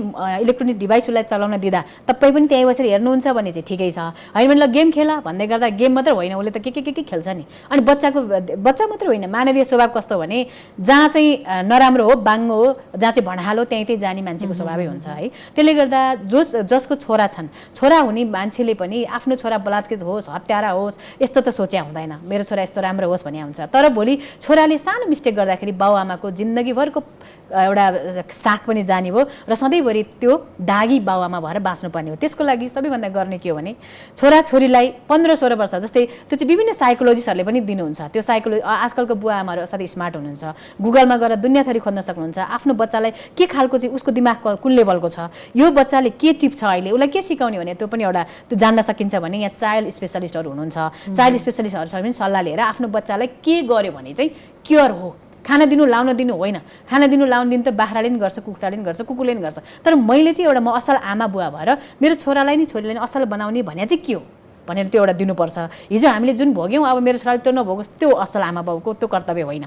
इलेक्ट्रोनिक डिभाइस उसलाई चलाउन दिँदा तपाईँ पनि त्यहीँ बसेर हेर्नुहुन्छ भने चाहिँ ठिकै छ, होइन भने ल गेम खेला भन्दै गर्दा गेम मात्रै होइन उसले त के खेल्छ नि। अनि बच्चा मात्रै होइन, मानवीय स्वभाव कस्तो भने जहाँ चाहिँ नराम्रो हो, बाङ्गो हो, जहाँ चाहिँ भणालो त्यहीँ जाने मान्छेको स्वभावै हुन्छ है। त्यसले गर्दा जसको छोरा छन्, छोरा हुने मान्छेले पनि आफ्नो छोरा बलात्कृत होस्, हत्यारा होस् यस्तो त सोच्या हुँदैन, मेरो छोरा यस्तो राम्रो होस् भन्ने हुन्छ। तर भोलि छोराले सानो मिस्टेक गर्दाखेरि बाउआमाको जिन्दगीभरको एउटा साख पनि जाने भयो र सधैँभरि त्यो दागी बाउआमा भएर बाँच्नुपर्ने हो। त्यसको लागि सबैभन्दा गर्ने के हो भने छोराछोरीलाई 15-16 वर्ष जस्तै त्यो चाहिँ विभिन्न साइकोलोजिस्टहरूले पनि दिनुहुन्छ। त्यो आजकलको बुवा आमाहरू साथै स्मार्ट हुनुहुन्छ, गुगलमा गएर दुनियाँथरी खोज्न सक्नुहुन्छ। आफ्नो बच्चालाई के खालको चाहिँ उसको दिमाग कुन लेभलको छ, यो बच्चाले के टिप्छ, अहिले उसलाई के सिकाउने भने त्यो पनि एउटा त्यो जान्न सकिन्छ भने यहाँ चाइल्ड स्पेसलिस्टहरू हुनुहुन्छ। चाइल्ड स्पेसलिस्टहरूसँग पनि सल्लाह लिएर आफ्नो बच्चालाई के गर्यो भने चाहिँ केयर हो। खाना दिनु लाउन दिनु होइन, खाना दिनु लाउन दिनु त बाख्राले पनि गर्छ, कुखुराले पनि गर्छ, कुकुरले पनि गर्छ। तर मैले चाहिँ एउटा म असल आमा बुवा भएर मेरो छोरालाई नि छोरीलाई नि असल बनाउने भने चाहिँ के हो भनेर त्यो एउटा दिनुपर्छ। हिजो हामीले जुन भोग्यौँ अब मेरो छोराले त्यो नभोगोस्, त्यो असल आमा बाउको त्यो कर्तव्य होइन।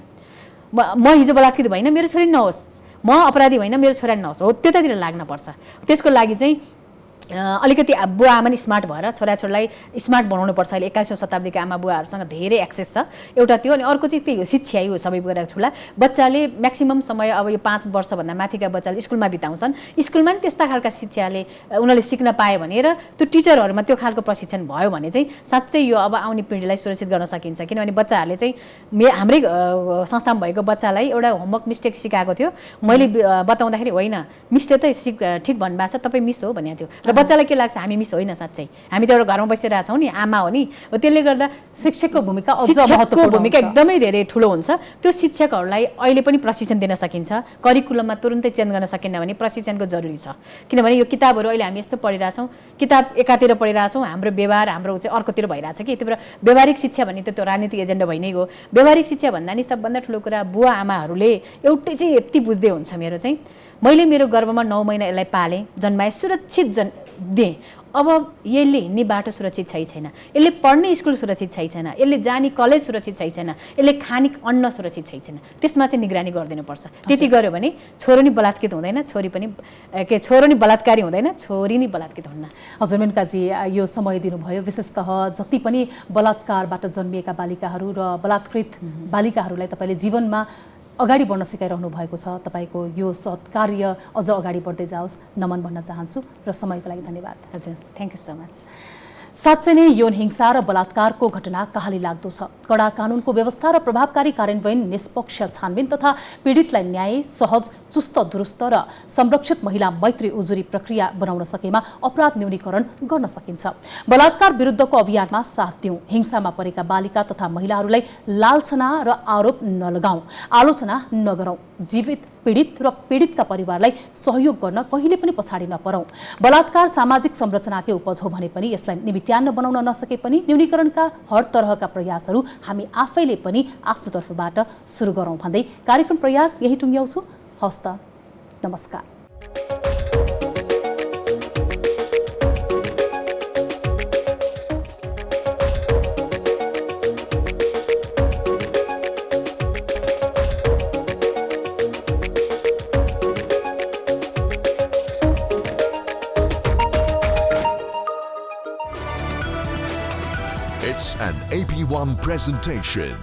म हिजो बलात्कृत भएन मेरो छोरी नहोस्, म अपराधी होइन मेरो छोरा नहोस्, हो त्यतातिर लाग्न पर्छ। त्यसको लागि चाहिँ अलिकति बुवा आमा नि स्मार्ट भएर छोराछोरीलाई स्मार्ट बनाउनुपर्छ। अहिले 21औं शताब्दीका आमा बुवाहरूसँग धेरै एक्सेस छ, एउटा त्यो। अनि अर्को चाहिँ त्यही हो, शिक्षा हो सबैभन्दा ठुला। बच्चाले म्याक्सिमम समय अब यो 5 वर्षभन्दा माथिका बच्चाले स्कुलमा बिताउँछन्, स्कुलमा नि त्यस्ता खालका शिक्षाले उनीहरूले सिक्न पाए भनेर त्यो टिचरहरूमा त्यो खालको प्रशिक्षण भयो भने चाहिँ साँच्चै यो अब आउने पिँढीलाई सुरक्षित गर्न सकिन्छ। किनभने बच्चाहरूले चाहिँ हाम्रै संस्थामा भएको बच्चालाई एउटा होमवर्क मिस्टेक सिकाएको थियो, मैले बताउँदाखेरि होइन मिसले त ठिक भन्नुभएको छ, तपाईँ मिस हो भनेको थियो। र बच्चालाई के लाग्छ हामी मिस होइन, साँच्चै हामी त एउटा घरमा बसिरहेको छौँ नि, आमा हो नि। त्यसले गर्दा शिक्षकको भूमिका एकदमै धेरै ठुलो हुन्छ। त्यो शिक्षकहरूलाई अहिले पनि प्रशिक्षण दिन सकिन्छ, करिकुलममा तुरुन्तै चेन्ज गर्न सकिन्न भने प्रशिक्षणको जरुरी छ। किनभने यो किताबहरू अहिले हामी यस्तो पढिरहेछौँ, किताब एकातिर पढिरहेछौँ, हाम्रो व्यवहार हाम्रो चाहिँ अर्कोतिर भइरहेछ कि। त्यही भएर व्यवहारिक शिक्षा भन्ने त्यो राजनीतिक एजेन्डा भइ नै गयो। व्यवहारिक शिक्षा भन्दा नि सबभन्दा ठुलो कुरा बुवा आमाहरूले एउटै चाहिँ यति बुझ्दै हुन्छ, मेरो चाहिँ मैले मेरो गर्भमा 9 महिना यसलाई पालेँ, जन्माएँ, सुरक्षित दिएँ। अब यसले हिँड्ने बाटो सुरक्षित छैन, यसले पढ्ने स्कुल सुरक्षित छैन, यसले जाने कलेज सुरक्षित छैन, यसले खाने अन्न सुरक्षित छैन। त्यसमा चाहिँ निगरानी गरिदिनुपर्छ। त्यति गर्यो भने छोरो नि बलात्कृत हुँदैन, छोरो नि बलात्कारी हुँदैन, छोरी नि बलात्कृत हुन्न। हजुर मेनकाजी, यो समय दिनुभयो। विशेषतः जति पनि बलात्कारबाट जन्मिएका बालिकाहरू र बलात्कृत बालिकाहरूलाई तपाईँले जीवनमा अगाडि बढ्न सिकाइरहनु भएको छ। तपाईँको यो सत्कार्य अझ अगाडि बढ्दै जाओस्, नमन भन्न चाहन्छु र समयको लागि धन्यवाद। हजुर, थ्याङ्क यू सो मच। साँच्चै नै यौन हिंसा र बलात्कारको घटना कहाली लाग्दो छ। कडा कानुनको व्यवस्था र प्रभावकारी कार्यान्वयन, निष्पक्ष छानबिन तथा पीडितलाई न्याय, सहज, चुस्त दुरुस्त र संरक्षित महिला मैत्री उजुरी प्रक्रिया बनाउन सकेमा अपराध न्यूनीकरण गर्न सकिन्छ। बलात्कार विरुद्धको अभियानमा साथ दिउँ, हिंसामा परेका बालिका तथा महिलाहरूलाई लालछना र आरोप नलगाउँ, आलोचना नगरौँ, जीवित पीडित र पीडितका परिवारलाई सहयोग गर्न कहिले पनि पछाडि नपरौँ। बलात्कार सामाजिक संरचनाकै उपज हो भने पनि यसलाई निमित्यान्न बनाउन नसके पनि न्यूनीकरणका हर तरहका प्रयासहरू हामी आफैले पनि आफ्नो तर्फबाट सुरु गरौँ भन्दै कार्यक्रम प्रयास यही टुङ्ग्याउँछु। हस्त नमस्कार। It's an AP1 presentation.